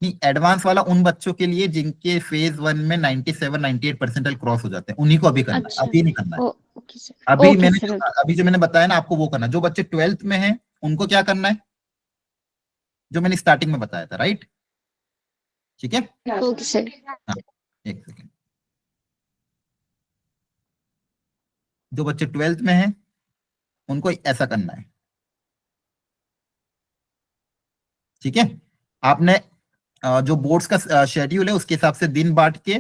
नहीं, एडवांस वाला उन बच्चों के लिए जिनके फेज 1 में 97-98 परसेंटाइल क्रॉस हो जाते हैं, उन्हीं को अभी करना है, अच्छा। अभी नहीं करना है। Okay sir. अभी ओके मैंने सर। अभी जो मैंने बताया ना आपको वो करना है। जो बच्चे 12th में हैं उनको क्या करना है, जो मैंने स्टार्टिंग में बताया था, राइट? ठीक है, ओके सर। एक सेकेंड। जो बच्चे 12th में हैं उनको ऐसा करना है, ठीक है? आपने जो बोर्ड्स का शेड्यूल है उसके हिसाब से दिन बांट के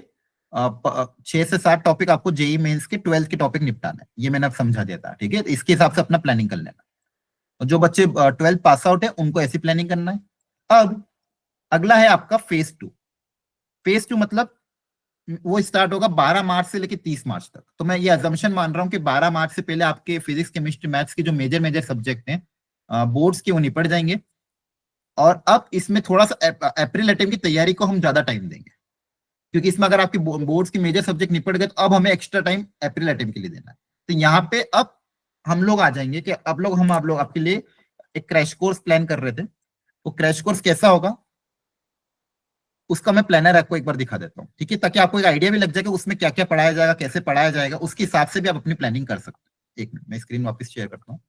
6 से 7 टॉपिक आपको जेई मेंस के 12th के टॉपिक निपटाना है। ये मैंने अब समझा दिया था, ठीक है? इसके हिसाब से अपना प्लानिंग कर लेना। और जो बच्चे 12th पास आउट है उनको ऐसी प्लानिंग करना है। अब अगला है आपका फेज 2। फेज 2 मतलब वो स्टार्ट होगा 12 मार्च से लेकर 30 मार्च तक। तो मैं ये अजम्पशन मान रहा हूँ कि 12 मार्च से पहले आपके फिजिक्स केमिस्ट्री मैथ्स के जो मेजर सब्जेक्ट हैं बोर्ड्स के वो निपट जाएंगे। और अब इसमें थोड़ा सा अप्रैल अटेम्प्ट की तैयारी को हम ज्यादा टाइम देंगे, क्योंकि इसमें अगर आपके बोर्ड्स के मेजर सब्जेक्ट निपट गए तो अब हमें एक्स्ट्रा टाइम अप्रैल अटेम्प्ट के लिए देना है। तो यहाँ पे अब हम लोग आ जाएंगे कि आप लोग आपके लिए एक क्रैश कोर्स प्लान कर रहे थे। वो क्रैश कोर्स कैसा होगा उसका मैं प्लानर आपको एक बार दिखा देता हूँ, ठीक है? ताकि आपको एक आइडिया भी लग जाए कि उसमें क्या क्या पढ़ाया जाएगा, कैसे पढ़ाया जाएगा, उसके हिसाब से भी आप अपनी प्लानिंग कर सकते हैं। एक मिनट, मैं स्क्रीन वापस शेयर करता हूँ।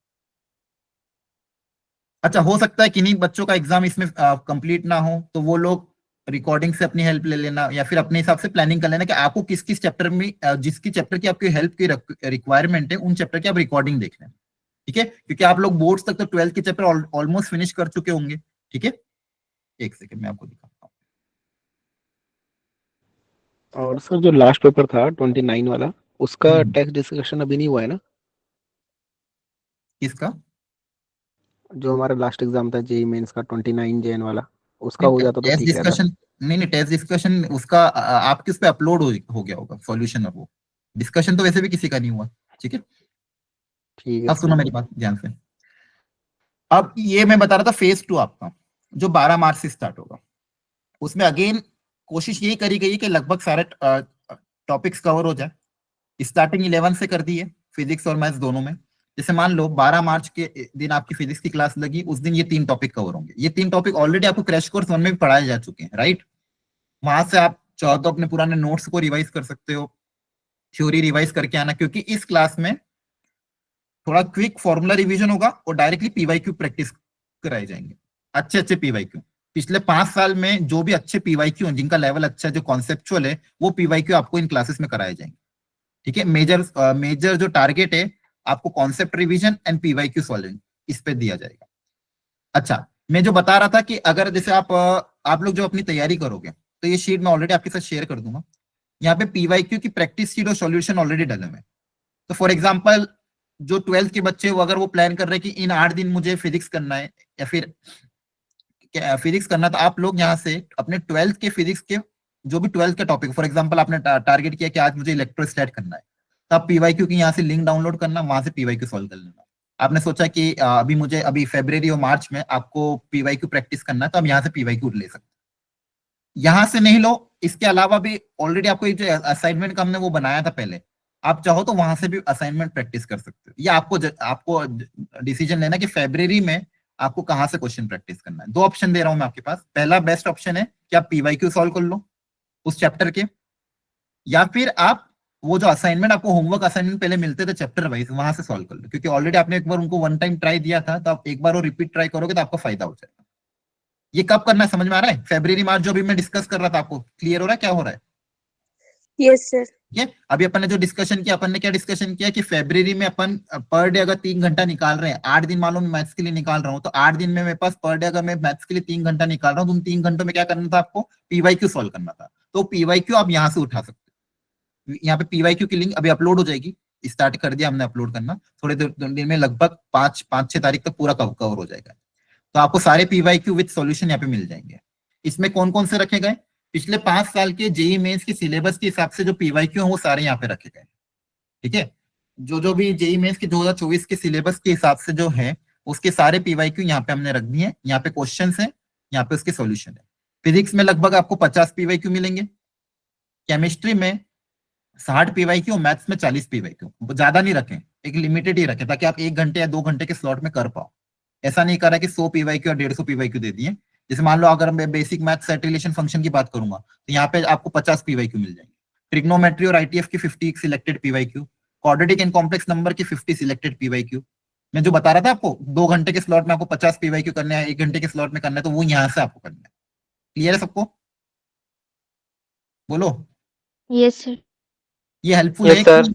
अच्छा, हो सकता है किन्हीं बच्चों का एग्जाम इसमें कंप्लीट ना हो, तो वो लोग रिकॉर्डिंग से अपनी हेल्प ले लेना या फिर अपने हिसाब से प्लानिंग कर लेना कि आपको किस किस चैप्टर में जिसकी चैप्टर की आपकी हेल्प की रिक्वायरमेंट है उन चैप्टर की आप रिकॉर्डिंग देख लें, ठीक है? क्योंकि आप लोग बोर्ड्स तक तो 12th के चैप्टर ऑलमोस्ट फिनिश कर चुके होंगे, ठीक है? एक सेकंड मैं आपको दिखाता हूँ। और सर जो लास्ट पेपर था 29 वाला, उसका हम्म। टेक्स्ट डिस्कशन अभी नहीं हुआ है ना? किसका? जो हमारा लास्ट एग्जाम था जेई मेंस का 29 जैन वाला, उसका हो जाता तो टेस्ट ठीक रहता। डिस्कशन नहीं, टेस्ट डिस्कशन उसका आपके उस पे अपलोड हो गया होगा सॉल्यूशन, और वो डिस्कशन तो वैसे भी किसी का नहीं हुआ, ठीक है? ठीक है अब सुनो मेरी बात ध्यान से। अब ये मैं बता रहा था फेज 2 आपका जो 12 मार्च से स्टार्ट होगा, उसमें अगेन कोशिश यही करी गई है कि लगभग सारे टॉपिक्स कवर हो जाए। स्टार्टिंग 11 से कर दी है फिजिक्स और मैथ्स दोनों में। जैसे मान लो 12 मार्च के दिन आपकी फिजिक्स की क्लास लगी, उस दिन ये 3 टॉपिक कवर होंगे। ये 3 टॉपिक ऑलरेडी आपको क्रैश कोर्स 1 में भी पढ़ाए जा चुके हैं, राइट? वहां से आप चाहो तो अपने पुराने नोट्स को रिवाइज कर सकते हो, थ्योरी रिवाइज करके आना, क्योंकि इस क्लास में थोड़ा क्विक फॉर्मूला रिवीजन होगा और डायरेक्टली पीवाईक्यू प्रैक्टिस कराए जाएंगे। अच्छे पीवाईक्यू पिछले 5 साल में जो भी अच्छे पीवाईक्यू हैं, जिनका लेवल अच्छा है, जो कॉन्सेप्चुअल है, वो पीवाईक्यू आपको इन क्लासेस में कराए जाएंगे, ठीक है? मेजर जो टारगेट है आपको concept revision and PYQ solving इस पे दिया जाएगा। अच्छा, मैं जो बता रहा था कि अगर जैसे आप लोग जो अपनी तैयारी करोगे तो ये शीट मैं ऑलरेडी आपके साथ शेयर कर दूंगा। यहाँ पे पीवाईक्यू की प्रैक्टिस शीट और सॉल्यूशन ऑलरेडी डले हुए हैं। तो फॉर एग्जांपल जो 12th के बच्चे वो अगर वो प्लान कर रहे हैं कि इन 8 दिन मुझे फिजिक्स करना है या फिर फिजिक्स करना, तो आप लोग यहाँ से अपने 12th के फिजिक्स के जो भी 12th का टॉपिक, फॉर एग्जांपल आपने टारगेट किया कि आज मुझे इलेक्ट्रोस्टैट करना है, तो आप पीवाईक्यू की यहाँ से लिंक डाउनलोड करना, वहां से पीवाईक्यू सॉल्व कर लेना। आपने सोचा कि अभी फरवरी और मार्च में आपको पीवाईक्यू प्रैक्टिस करना है, तो आप यहाँ से पीवाईक्यू ले सकते हैं। यहां से नहीं लो, इसके अलावा भी ऑलरेडी आपको जो असाइनमेंट का हमने वो बनाया था पहले, आप चाहो तो वहां से भी असाइनमेंट प्रैक्टिस कर सकते हो। या आपको डिसीजन लेना कि फरवरी में आपको कहां से क्वेश्चन प्रैक्टिस करना है। 2 ऑप्शन दे रहा हूं मैं आपके पास। पहला बेस्ट ऑप्शन है कि आप पीवाईक्यू सॉल्व कर लो उस चैप्टर के, या फिर आप वो जो असाइनमेंट आपको होमवर्क असाइनमेंट पहले मिलते थे चैप्टर वाइज, वहां से सॉल्व कर लो, क्योंकि ऑलरेडी आपने एक बार उनको 1 टाइम ट्राई दिया था, तो आप एक बार वो रिपीट ट्राई करोगे तो आपको फायदा हो जाएगा। ये कब करना है समझ में आ रहा है? फरवरी मार्च जो भी मैं डिस्कस कर रहा था, आपको क्लियर हो रहा है क्या हो रहा है? Yes sir. ठीक है, अभी अपन ने जो डिस्कशन किया, अपन ने क्या डिस्कशन किया कि फरवरी में अपन पर डे अगर 3 घंटा निकाल रहे हैं, 8 दिन मान लो मैं मैथ्स के लिए निकाल रहा हूँ, तो 8 दिन में मेरे पास पर डे अगर मैं मैथ्स के लिए 3 घंटा निकाल रहा हूँ, तो उन 3 घंटों में क्या करना था आपको? पीवाईक्यू सॉल्व करना था। तो पीवाईक्यू आप यहाँ से उठा सकते हो। यहाँ पे पीवाईक्यू की लिंक अभी अपलोड हो जाएगी, स्टार्ट कर दिया हमने अपलोड करना, थोड़े दिन में लगभग 5-6 तारीख तक पूरा कवर हो जाएगा। तो आपको सारे पीवाईक्यू विद सॉल्यूशन यहाँ पे मिल जाएंगे। इसमें कौन कौन से रखे गए, पिछले 5 साल के जेईई मेंस के सिलेबस के हिसाब से जो पीवाईक्यू है वो सारे यहाँ पे रखे गए। ठीक है, जो भी जेईई मेंस के 2024 के सिलेबस के हिसाब से जो है उसके सारे पीवाईक्यू यहाँ पे हमने रख दिए हैं। यहाँ पे क्वेश्चन है, यहाँ पे उसके सॉल्यूशन है। फिजिक्स में लगभग आपको 50 पीवाईक्यू मिलेंगे, केमिस्ट्री में 60 पीवाईक्यू और मैथ्स में 40 पीवाईक्यू। ज्यादा नहीं रखें, एक लिमिटेड ही रखें ताकि आप 1 घंटे या 2 घंटे के स्लॉट में कर पाओ। ऐसा नहीं करा कि 100 पीवाईक्यू और 150 पीवाईक्यू दे दिए। जैसे मान लो अगर मैं basic math set relation function की बात करूंगा तो यहाँ पे आपको 50 पीवाईक्यू मिल जाएंगे। ट्रिग्नोमेट्री और आईटीएफ की 50 selected PYQ, quadratic and complex number की 50 सिलेक्टेड पीवाईक्यू। मैं जो बता रहा था आपको 2 घंटे के स्लॉट में आपको 50 पीवाईक्यू करना है, 1 घंटे के स्लॉट में करना है, तो वो यहाँ से आपको करना है। क्लियर है सबको? बोलो, यस सर। ये हेल्पफुल है कि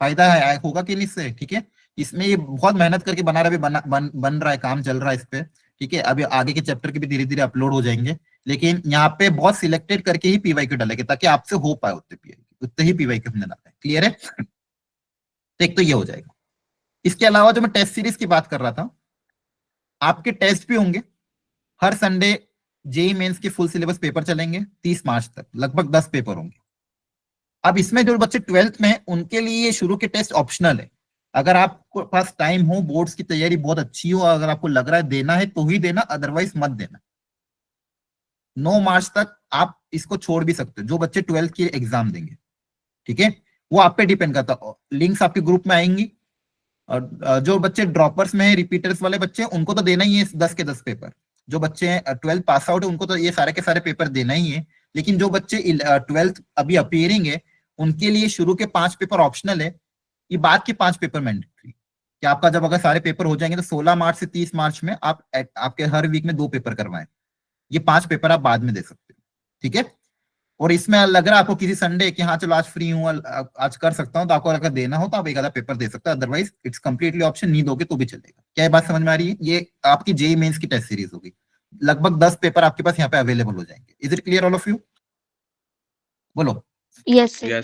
फायदा है होगा कि नहीं इससे? ठीक है, इसमें ये बहुत मेहनत करके बना रहा है, बन रहा है, काम चल रहा है इस पे। ठीक है, अभी आगे के चैप्टर के भी धीरे धीरे अपलोड हो जाएंगे, लेकिन यहाँ पे बहुत सिलेक्टेड करके ही पीवाईक्यू डालेंगे ताकि आपसे हो पाए उतने ही पीवाईक्यू हमने डाला है। क्लियर है? तो एक तो ये हो जाएगा। इसके अलावा जो मैं टेस्ट सीरीज की बात कर रहा था, आपके टेस्ट भी होंगे हर संडे। जेईई मेंस के फुल सिलेबस पेपर चलेंगे 30 मार्च तक, लगभग 10 पेपर होंगे। अब इसमें जो बच्चे 12th में हैं उनके लिए ये शुरू के टेस्ट ऑप्शनल है। अगर आपके पास टाइम हो, बोर्ड्स की तैयारी बहुत अच्छी हो, अगर आपको लग रहा है देना है तो ही देना, अदरवाइज मत देना। 9 मार्च तक आप इसको छोड़ भी सकते हो, जो बच्चे 12th की एग्जाम देंगे। ठीक है, वो आप पे डिपेंड करता है। लिंक्स आपके ग्रुप में आएंगी। और जो बच्चे ड्रॉपर्स में है, रिपीटर्स वाले बच्चे, उनको तो देना ही है 10 के 10 पेपर। जो बच्चे 12th पास आउट है उनको तो ये सारे के सारे पेपर देना ही है। लेकिन जो बच्चे 12th अभी अपीयरिंग है उनके लिए शुरू के 5 पेपर ऑप्शनल है, ये बाद के 5 पेपर मैंडेटरी। कि आपका जब अगर सारे पेपर हो जाएंगे तो 16 मार्च से 30 मार्च में आप आपके हर वीक में 2 पेपर करवाएं। ये 5 पेपर आप बाद में दे सकते हो। ठीक है, और इसमें लग रहा है आपको किसी संडे कि हाँ चलो आज फ्री हूँ, आज कर सकता हूँ, तो आपको अगर देना हो तो आप एक आधा पेपर दे सकते हो, अदरवाइज इट्स कंप्लीटली ऑप्शन, नहीं दोगे तो भी चलेगा। क्या ये बात समझ में आ रही है? ये आपकी जेईई मेंस की टेस्ट सीरीज होगी, लगभग 10 पेपर आपके पास यहाँ पे अवेलेबल हो जाएंगे। Is it clear all of you? बोलो। Yes sir.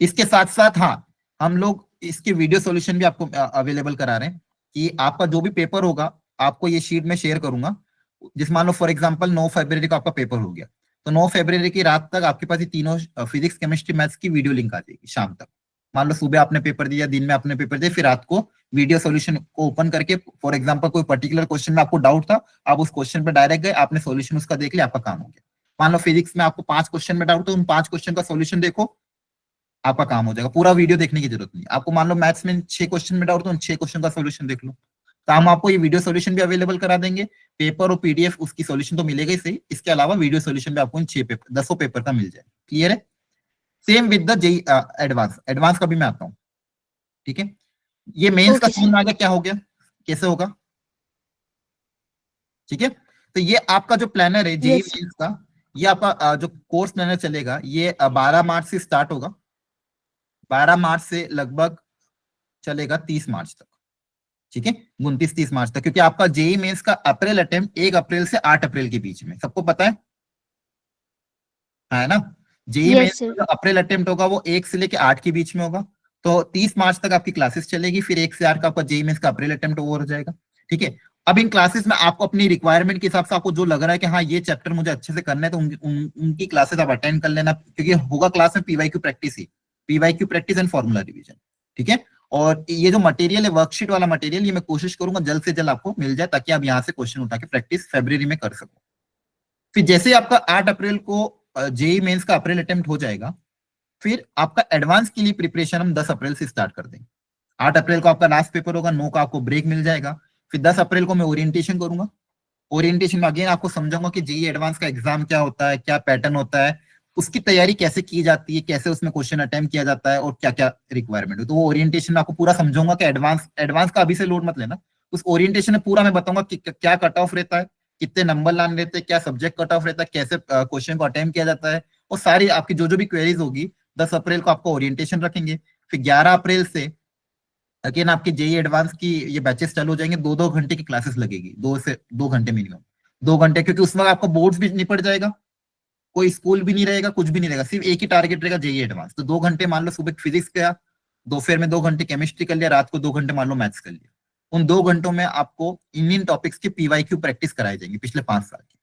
इसके साथ साथ हाँ, हम लोग इसके वीडियो सॉल्यूशन भी आपको अवेलेबल करा रहे हैं कि आपका जो भी पेपर होगा आपको ये शीट में शेयर करूंगा। जिस मान लो फॉर एग्जांपल 9 फरवरी का आपका पेपर हो गया, तो 9 फरवरी की रात तक आपके पास ये तीनों फिजिक्स, केमिस्ट्री, मैथ्स की वीडियो लिंक आ जाएगी शाम तक। मान लो सुबह आपने पेपर दिया, दिन में आपने पेपर दिया, फिर रात को वीडियो सॉल्यूशन को ओपन करके फॉर एग्जांपल कोई पर्टिकुलर क्वेश्चन में आपको डाउट था, आप उस क्वेश्चन पे डायरेक्ट गए, आपने सॉल्यूशन उसका देख लिया, आपका काम हो गया। मान लो फिजिक्स में आपको 5 क्वेश्चन में डाउट है, उन 5 क्वेश्चन का सॉल्यूशन देखो, आपका काम हो जाएगा। पूरा वीडियो देखने की जरूरत नहीं। आपको मान लो मैथ्स में 6 क्वेश्चन में डाउट, तो उन 6 क्वेश्चन का सॉल्यूशन देख लो। तो हम आपको ये वीडियो सॉल्यूशन भी अवेलेबल करा देंगे, पेपर और पीडीएफ उसकी सॉल्यूशन तो मिलेगा ही सही, इसके अलावा वीडियो सॉल्यूशन भी आपको इन 6 पेपर 10 पेपर का मिल जाए। क्लियर है? Same with the JEE advance का भी मैं आता हूँ। ठीक है, ये मेंस का समझ में आ गया क्या हो गया, कैसे होगा? ठीक है, तो ये आपका जो प्लानर है जेईई मेंस का, ये आपका जो कोर्स प्लानर चलेगा ये 12 मार्च से स्टार्ट होगा, 12 मार्च से लगभग चलेगा 30 मार्च तक। ठीक है, 29-30 मार्च तक, क्योंकि आपका जेईई मेंस का अप्रैल अटेम्प्ट 1 अप्रैल से 8 अप्रैल के बीच में, सबको पता है ना? जेईई मेंस का जो अप्रैल अटेम्प्ट होगा वो 1 से लेके 8 के बीच में होगा। तो 30 मार्च तक आपकी क्लासेस चलेगी, फिर 1 से 8 का आपका जेईई मेंस का अप्रैल अटेम्प्ट ओवर हो जाएगा। ठीक है, अब इन क्लासेस में आपको अपनी रिक्वायरमेंट के हिसाब से आपको जो लग रहा है कि हाँ ये चैप्टर मुझे अच्छे से करना है, तो उनकी क्लासेस आप अटेंड कर लेना, क्योंकि होगा क्लास में PYQ practice and formula revision. ठीक है, और ये जो मटेरियल है वर्कशीट वाला मटेरियल, ये मैं कोशिश करूंगा जल्द से जल्द आपको मिल जाए, ताकि आप यहाँ से क्वेश्चन उठा के प्रैक्टिस फरवरी में कर सको। फिर जैसे आपका 8 अप्रैल को जेईई मेंस का अप्रैल अटेम्प्ट हो जाएगा, फिर आपका एडवांस के लिए प्रिपरेशन हम 10 अप्रैल से स्टार्ट कर देंगे। 8 अप्रैल को आपका लास्ट पेपर होगा, 9 का आपको ब्रेक मिल जाएगा। फिर 10 अप्रैल को मैं ओरिएंटेशन करूंगा। ओरिएंटेशन में अगेन आपको समझाऊंगा कि जेईई एडवांस का एग्जाम क्या होता है, क्या पैटर्न होता है, उसकी तैयारी कैसे की जाती है, कैसे उसमें क्वेश्चन अटेम्प्ट किया जाता है, और क्या क्या रिक्वायरमेंट है। तो वो ओरिएंटेशन में आपको पूरा समझाऊंगा कि एडवांस का अभी से लोड मत लेना। उस ओरिएंटेशन में पूरा मैं बताऊंगा कि क्या कट ऑफ रहता है, कितने नंबर लाने रहते हैं, क्या सब्जेक्ट कट ऑफ रहता है, कैसे क्वेश्चन को अटेम्प्ट किया जाता है, और सारी आपकी जो भी क्वेरीज होगी 10 अप्रैल को आपको ओरिएंटेशन रखेंगे। फिर 11 अप्रैल से अगेन आपके जेईई एडवांस की ये बैचेस चालू हो जाएंगे। 2-2 घंटे की क्लासेस लगेगी, 2 से 2 घंटे मिनिमम, 2 घंटे, क्योंकि उसमें आपका बोर्ड्स भी निपट जाएगा, कोई स्कूल भी नहीं रहेगा, कुछ भी नहीं रहेगा, सिर्फ एक ही टारगेट रहेगा, जेई एडवांस। तो 2 घंटे मान लो सुबह फिजिक्स किया, दोपहर में 2 घंटे केमिस्ट्री कर लिया, रात को 2 घंटे मान लो मैथ्स कर लिया। उन 2 घंटों में आपको इन टॉपिक्स की पीवाईक्यू प्रैक्टिस कराई जाएंगी पिछले 5 साल की,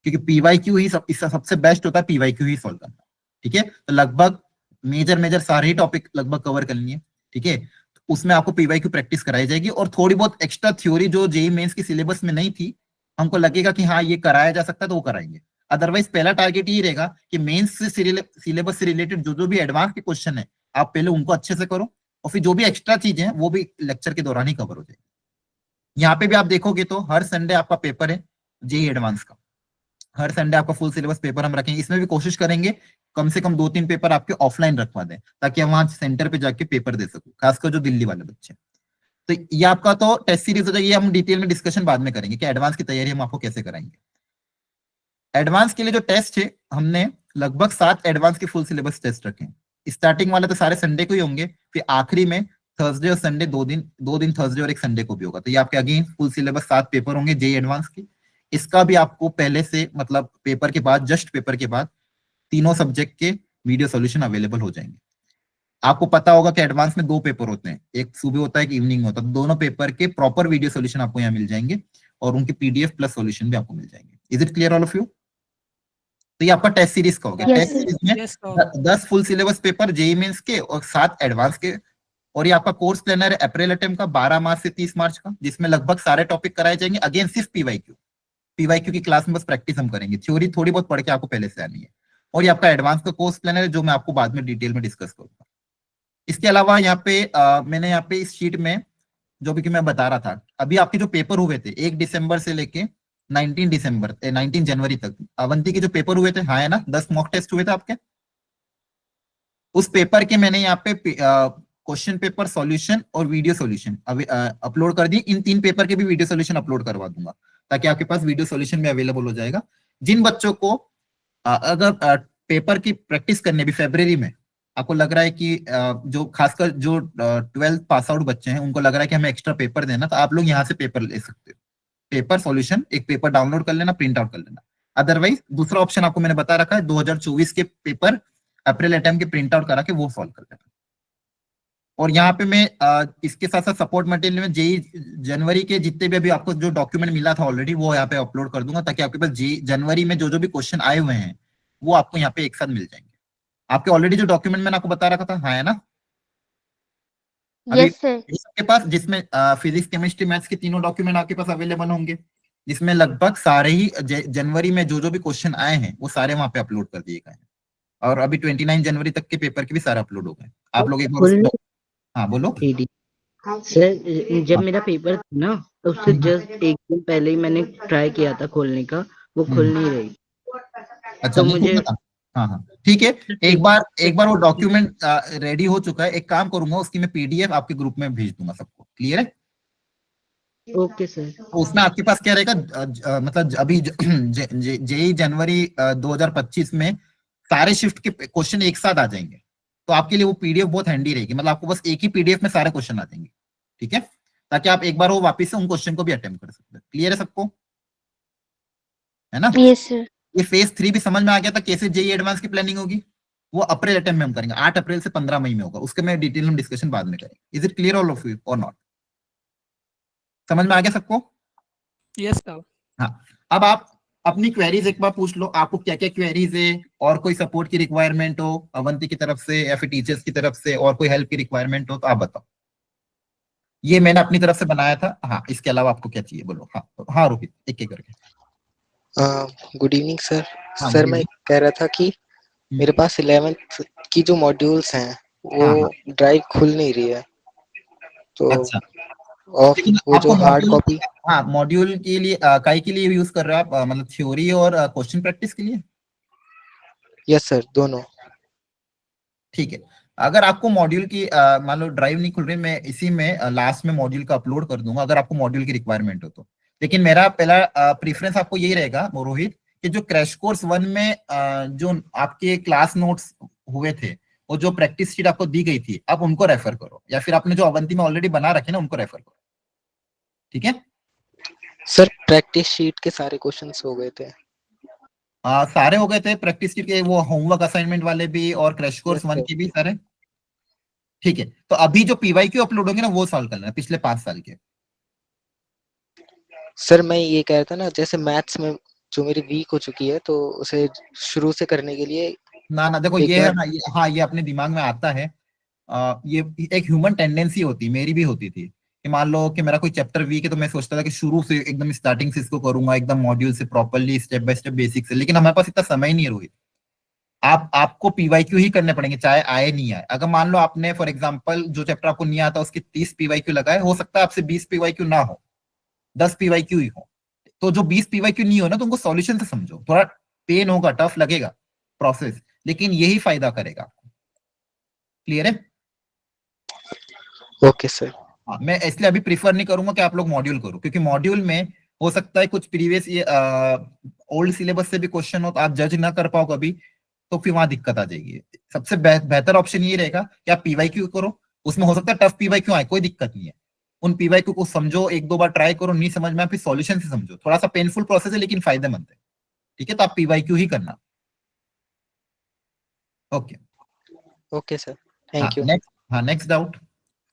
क्योंकि पीवाईक्यू ही इसका सबसे बेस्ट होता है, पीवाईक्यू ही सॉल्व करना। ठीक है, तो लगभग मेजर सारे ही टॉपिक लगभग कवर कर लिए। ठीक है, तो उसमें आपको पीवाईक्यू प्रैक्टिस कराई जाएगी, और थोड़ी बहुत एक्स्ट्रा थ्योरी जो जेई मेंस की सिलेबस में नहीं थी, हमको लगेगा कि हाँ ये कराया जा सकता है तो वो कराएंगे। अदरवाइज पहला टारगेट यही रहेगा कि मेंस से सिलेबस से रिलेटेड जो भी एडवांस के क्वेश्चन है आप पहले उनको अच्छे से करो, और फिर जो भी एक्स्ट्रा चीजें हैं वो भी लेक्चर के दौरान ही कवर हो जाएगी। यहाँ पे भी आप देखोगे तो हर संडे आपका पेपर है जेई एडवांस का, हर संडे आपका फुल सिलेबस पेपर हम रखेंगे। इसमें भी कोशिश करेंगे कम से कम 2-3 पेपर आपके ऑफलाइन रखवा दें, ताकि हम वहां सेंटर पे जाके पेपर दे सकूं, खासकर जो दिल्ली वाले बच्चे। तो ये आपका तो टेस्ट सीरीज हो जाएगी, हम डिटेल में डिस्कशन बाद में करेंगे कि एडवांस की तैयारी हम आपको कैसे कराएंगे। एडवांस के लिए जो टेस्ट है, हमने लगभग 7 एडवांस के फुल सिलेबस टेस्ट रखे हैं। स्टार्टिंग वाले तो सारे संडे को ही होंगे, फिर आखिरी में थर्सडे और संडे 2 दिन थर्सडे और एक संडे को भी होगा। तो ये आपके अगेन फुल सिलेबस 7 पेपर होंगे जेई एडवांस के। इसका भी आपको पहले से मतलब पेपर के बाद, जस्ट पेपर के बाद तीनों सब्जेक्ट के वीडियो सॉल्यूशन अवेलेबल हो जाएंगे। आपको पता होगा कि एडवांस में 2 पेपर होते हैं, एक सुबह होता है, एक इवनिंग होता है। तो दोनों पेपर के प्रॉपर वीडियो सॉल्यूशन आपको यहाँ मिल जाएंगे, और उनके पीडीएफ प्लस सॉल्यूशन भी आपको मिल जाएंगे। Is it clear all of you? तो ये आपका टेस्ट सीरीज का हो गया। Yes, test sir. सीरीज में 10 full syllabus paper JEE Mains के और 7 एडवांस के, और ये आपका कोर्स प्लानर है अप्रैल अटेम्प्ट का 12 मार्च से 30 मार्च का, जिसमें लगभग सारे टॉपिक कराए जाएंगे। अगेन सिर्फ पीवाईक्यू की क्लास में बस प्रैक्टिस हम करेंगे, थ्योरी थोड़ी बहुत पढ़ के आपको पहले से आनी है। और ये आपका एडवांस का कोर्स प्लानर है, जो मैं आपको बाद में डिटेल में डिस्कस करूंगा। इसके अलावा यहाँ पे मैंने यहाँ पे इस शीट में जो भी कि मैं बता रहा था, अभी आपके जो पेपर हुए थे 1 दिसंबर से लेके 19 जनवरी तक, अवंती के जो पेपर हुए थे, हाँ है ना, 10 मॉक टेस्ट हुए थे आपके। उस पेपर के मैंने यहाँ पे क्वेश्चन पेपर सॉल्यूशन और वीडियो सॉल्यूशन अपलोड कर दी। इन 3 पेपर के भी वीडियो सॉल्यूशन अपलोड करवा दूंगा, ताकि आपके पास वीडियो सॉल्यूशन भी अवेलेबल हो जाएगा। जिन बच्चों को अगर पेपर की प्रैक्टिस करने भी फरवरी में आपको लग रहा है कि जो खासकर जो 12th पास आउट बच्चे हैं, उनको लग रहा है कि हमें एक्स्ट्रा पेपर देना, तो आप लोग यहाँ से पेपर ले सकते हो। पेपर सॉल्यूशन एक पेपर डाउनलोड कर लेना, प्रिंट आउट कर लेना। अदरवाइज दूसरा ऑप्शन आपको मैंने बता रखा है, 2024 के पेपर अप्रैल अटेम्प्ट के प्रिंट आउट करा के वो सॉल्व कर लेना। और यहाँ पे मैं इसके साथ साथ सपोर्ट मटेरियल में जेई जनवरी के जितने भी अभी आपको जो डॉक्यूमेंट मिला था ऑलरेडी, वो यहाँ पे अपलोड कर दूंगा, ताकि आपके पास जेई जनवरी में जो भी क्वेश्चन आए हुए हैं वो आपको यहाँ पे एक साथ मिल जाएंगे। आपके ऑलरेडी जो डॉक्यूमेंट मैंने आपको बता रखा था, हाँ है ना, अभी Yes, sir. आपके पास, जिसमें फिजिक्स केमिस्ट्री मैथ्स के तीनों डॉक्यूमेंट आपके पास अवेलेबल होंगे, जिसमें लगभग सारे ही जनवरी में जो भी क्वेश्चन आए हैं वो सारे वहां पे अपलोड कर दिए गए हैं। और अभी 29 जनवरी तक के पेपर के भी सारे अपलोड हो गए। आप लोग एक बार, हाँ बोलो। सर जब मेरा पेपर था ना, तो उससे जस्ट 1 दिन पहले ही मैंने ट्राई किया था खोलने का, वो खुल नहीं रही। अच्छा, तो नहीं मुझे खुला था? हाँ हाँ ठीक है, एक बार वो डॉक्यूमेंट रेडी हो चुका है, एक काम करूंगा, उसकी मैं पीडीएफ आपके ग्रुप में भेज दूंगा सबको। क्लियर है? Okay sir. तो उसमें आपके पास क्या रहेगा, मतलब अभी जेई जनवरी 2025 में सारे शिफ्ट के क्वेश्चन एक साथ आ जाएंगे, तो आपके लिए वो पीडीएफ बहुत हैंडी रहेगी। मतलब आपको बस एक ही पीडीएफ में सारे क्वेश्चन आ जाएंगे, ठीक है, ताकि आप एक बार वो वापस से उन क्वेश्चन को भी अटेम्प्ट कर सकते हैं। क्लियर है सबको? है ना? Yes, sir. ये फेज 3 भी समझ में आ गया था कैसे जेई एडवांस की प्लानिंग होगी। वो अप्रैल अटेम्प्ट में हम करेंगे, 8 अप्रैल से 15 मई में होगा, उसके मैं डिटेल में डिस्कशन बाद में करेंगे। Is it clear all of you और नॉट? समझ में आ गया सबको? Yes sir. हाँ, अब आप अपनी क्वेरीज एक बार पूछ लो, आपको क्या क्या क्वेरीज है, और कोई सपोर्ट की रिक्वायरमेंट हो अवंती की तरफ से या फिर टीचर्स की तरफ से, और कोई हेल्प की रिक्वायरमेंट हो तो आप बताओ। ये मैंने अपनी तरफ से बनाया था। हाँ, इसके अलावा आपको क्या चाहिए बोलो। हाँ हाँ रोहित, एक एक करके। Good evening sir. हाँ, सर good मैं evening. कह रहा था कि मेरे पास 11th की जो मॉड्यूल्स हैं वो हाँ। ड्राइव खुल नहीं रही है, तो अच्छा, ऑफ लेकिन वो जो आपको हार्ड मॉड्यूल, कॉपी। हाँ मॉड्यूल के लिए काई के लिए यूज कर रहे हो आप, मतलब थ्योरी और क्वेश्चन प्रैक्टिस के लिए? यस सर, दोनों। ठीक है, अगर आपको मॉड्यूल की मान लो ड्राइव नहीं खुल रही, मैं इसी में लास्ट में मॉड्यूल का अपलोड कर दूंगा, अगर आपको मॉड्यूल की रिक्वायरमेंट हो तो। लेकिन मेरा पहला प्रेफरेंस आपको यही रहेगा रोहित, कि जो क्रैश कोर्स 1 में जो आपके क्लास नोट्स हुए थे, वो जो प्रैक्टिस शीट आपको दी गई थी, आप उनको रेफर करो, या फिर आपने जो अवंती में ऑलरेडी बना रखे ना उनको रेफर करो। ठीक है सर प्रैक्टिस शीट के सारे क्वेश्चंस हो गए थे। सारे हो गए थे प्रैक्टिस के वो होमवर्क असाइनमेंट वाले भी और क्रैश कोर्स Yes, 1 sir. की भी सारे। ठीक है, तो अभी जो पीवाईक्यू अपलोड होंगे ना वो सॉल्व करना है पिछले 5 साल के। सर मैं ये कह रहा था ना, जैसे मैथ्स में जो मेरी वीक हो चुकी है, तो उसे शुरू से करने के लिए ना ना देखो एक ये है बार ना, ये हाँ ये अपने दिमाग में आता है। ये एक ह्यूमन टेंडेंसी होती है, मेरी भी होती थी कि मान लो कि मेरा कोई चैप्टर वीक है तो मैं सोचता था कि शुरू से एकदम स्टार्टिंग से इसको करूंगा, एकदम मॉड्यूल से properly step by step basic से, लेकिन हमारे पास इतना समय नहीं है रोहित। आपको पीवाईक्यू ही करने पड़ेंगे चाहे आए नहीं आए। अगर मान लो आपने फॉर एग्जांपल जो चैप्टर आपको नहीं आता उसके 30 पीवाईक्यू लगाए, हो सकता है आपसे 20 पीवाईक्यू ना हो, 10 पीवाईक्यू ही हो। तो जो 20 पीवाईक्यू नहीं हो ना तो उनको सॉल्यूशन से समझो, थोड़ा पेन होगा, टफ लगेगा प्रोसेस, लेकिन यही फायदा करेगा आपको। क्लियर है? Okay sir. हाँ, मैं इसलिए अभी प्रीफर नहीं करूंगा कि आप लोग मॉड्यूल करो, क्योंकि मॉड्यूल में हो सकता है कुछ प्रीवियस ये ओल्ड सिलेबस से भी क्वेश्चन हो तो आप जज ना कर पाओ कभी, तो फिर वहां दिक्कत आ जाएगी। सबसे बेहतर ऑप्शन ये रहेगा कि आप पीवाईक्यू करो, उसमें हो सकता है टफ पीवाईक्यू आए, कोई दिक्कत नहीं है। उन पीवाईक्यू को समझो, एक दो बार ट्राई करो, नहीं समझ में आए फिर सॉल्यूशन से समझो। थोड़ा सा पेनफुल प्रोसेस है लेकिन फायदेमंद है। ठीक है, तो आप पीवाईक्यू ही करना। ओके। ओके सर, हाँ थैंक यू। नेक्स्ट, हाँ नेक्स्ट डाउट।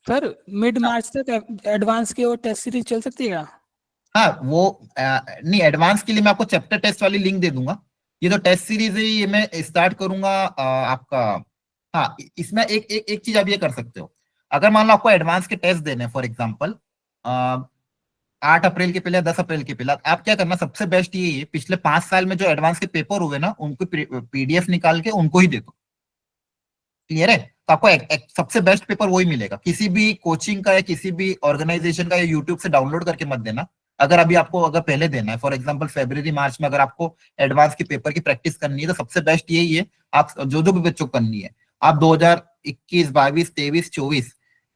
सर मिड मार्च तक एडवांस की और टेस्ट सीरीज चल सकती है क्या? हाँ वो नहीं, एडवांस के लिए मैं आपको चैप्टर टेस्ट वाली लिंक दे दूंगा। ये जो टेस्ट सीरीज है ये मैं स्टार्ट करूंगा आपका। हाँ इसमें एक एक एक चीज आप ये कर सकते हो। अगर मान लो आपको एडवांस के टेस्ट देने फॉर एग्जांपल 8 अप्रैल के पहले 10 अप्रैल के पहले, आप क्या करना, सबसे बेस्ट ये है पिछले 5 साल में जो एडवांस के पेपर हुए ना उनको पीडीएफ निकाल के उनको ही दे दो। क्लियर है? तो आपको सबसे बेस्ट पेपर वही मिलेगा। किसी भी कोचिंग का या किसी भी ऑर्गेनाइजेशन का या यूट्यूब से डाउनलोड करके मत देना। अगर अभी आपको अगर पहले देना है फॉर एग्जांपल फरवरी मार्च में अगर आपको एडवांस के पेपर की प्रैक्टिस करनी है तो सबसे बेस्ट यही है, आप जो जो भी बच्चों को करनी है आप 2021 22 23 24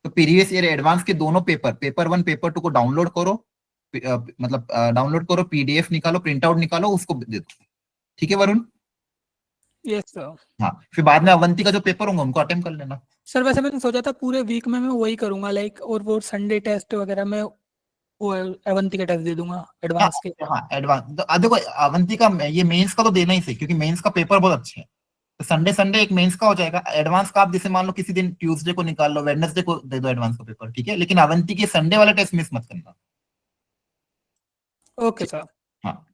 तो प्रीवियस ईयर एडवांस के दोनों पेपर 1 पेपर 2 को डाउनलोड करो, मतलब डाउनलोड करो, पीडीएफ निकालो, प्रिंट आउट निकालो, उसको दे दो। ठीक है वरुण? Yes sir. हाँ फिर बाद में अवंती का जो पेपर होंगे उनको अटेम्प्ट कर लेना। सर वैसे मैंने सोचा था पूरे वीक में मैं वही करूंगा लाइक, और वो संडे टेस्ट वगैरह में वो अवंती का टेस्ट दे दूंगा एडवांस के। हाँ एडवांस देखो अवंती का ये मेंस का तो देना ही सही, क्योंकि मेंस का पेपर बहुत अच्छे हैं। तो संडे संडे एक मेंस का हो जाएगा। एडवांस का आप जैसे मान लो किसी दिन ट्यूसडे को निकाल लो, वेडनेसडे को दे दो एडवांस का पेपर, ठीक है, लेकिन अवंती के संडे वाला टेस्ट मिस मत करना। Okay sir. हाँ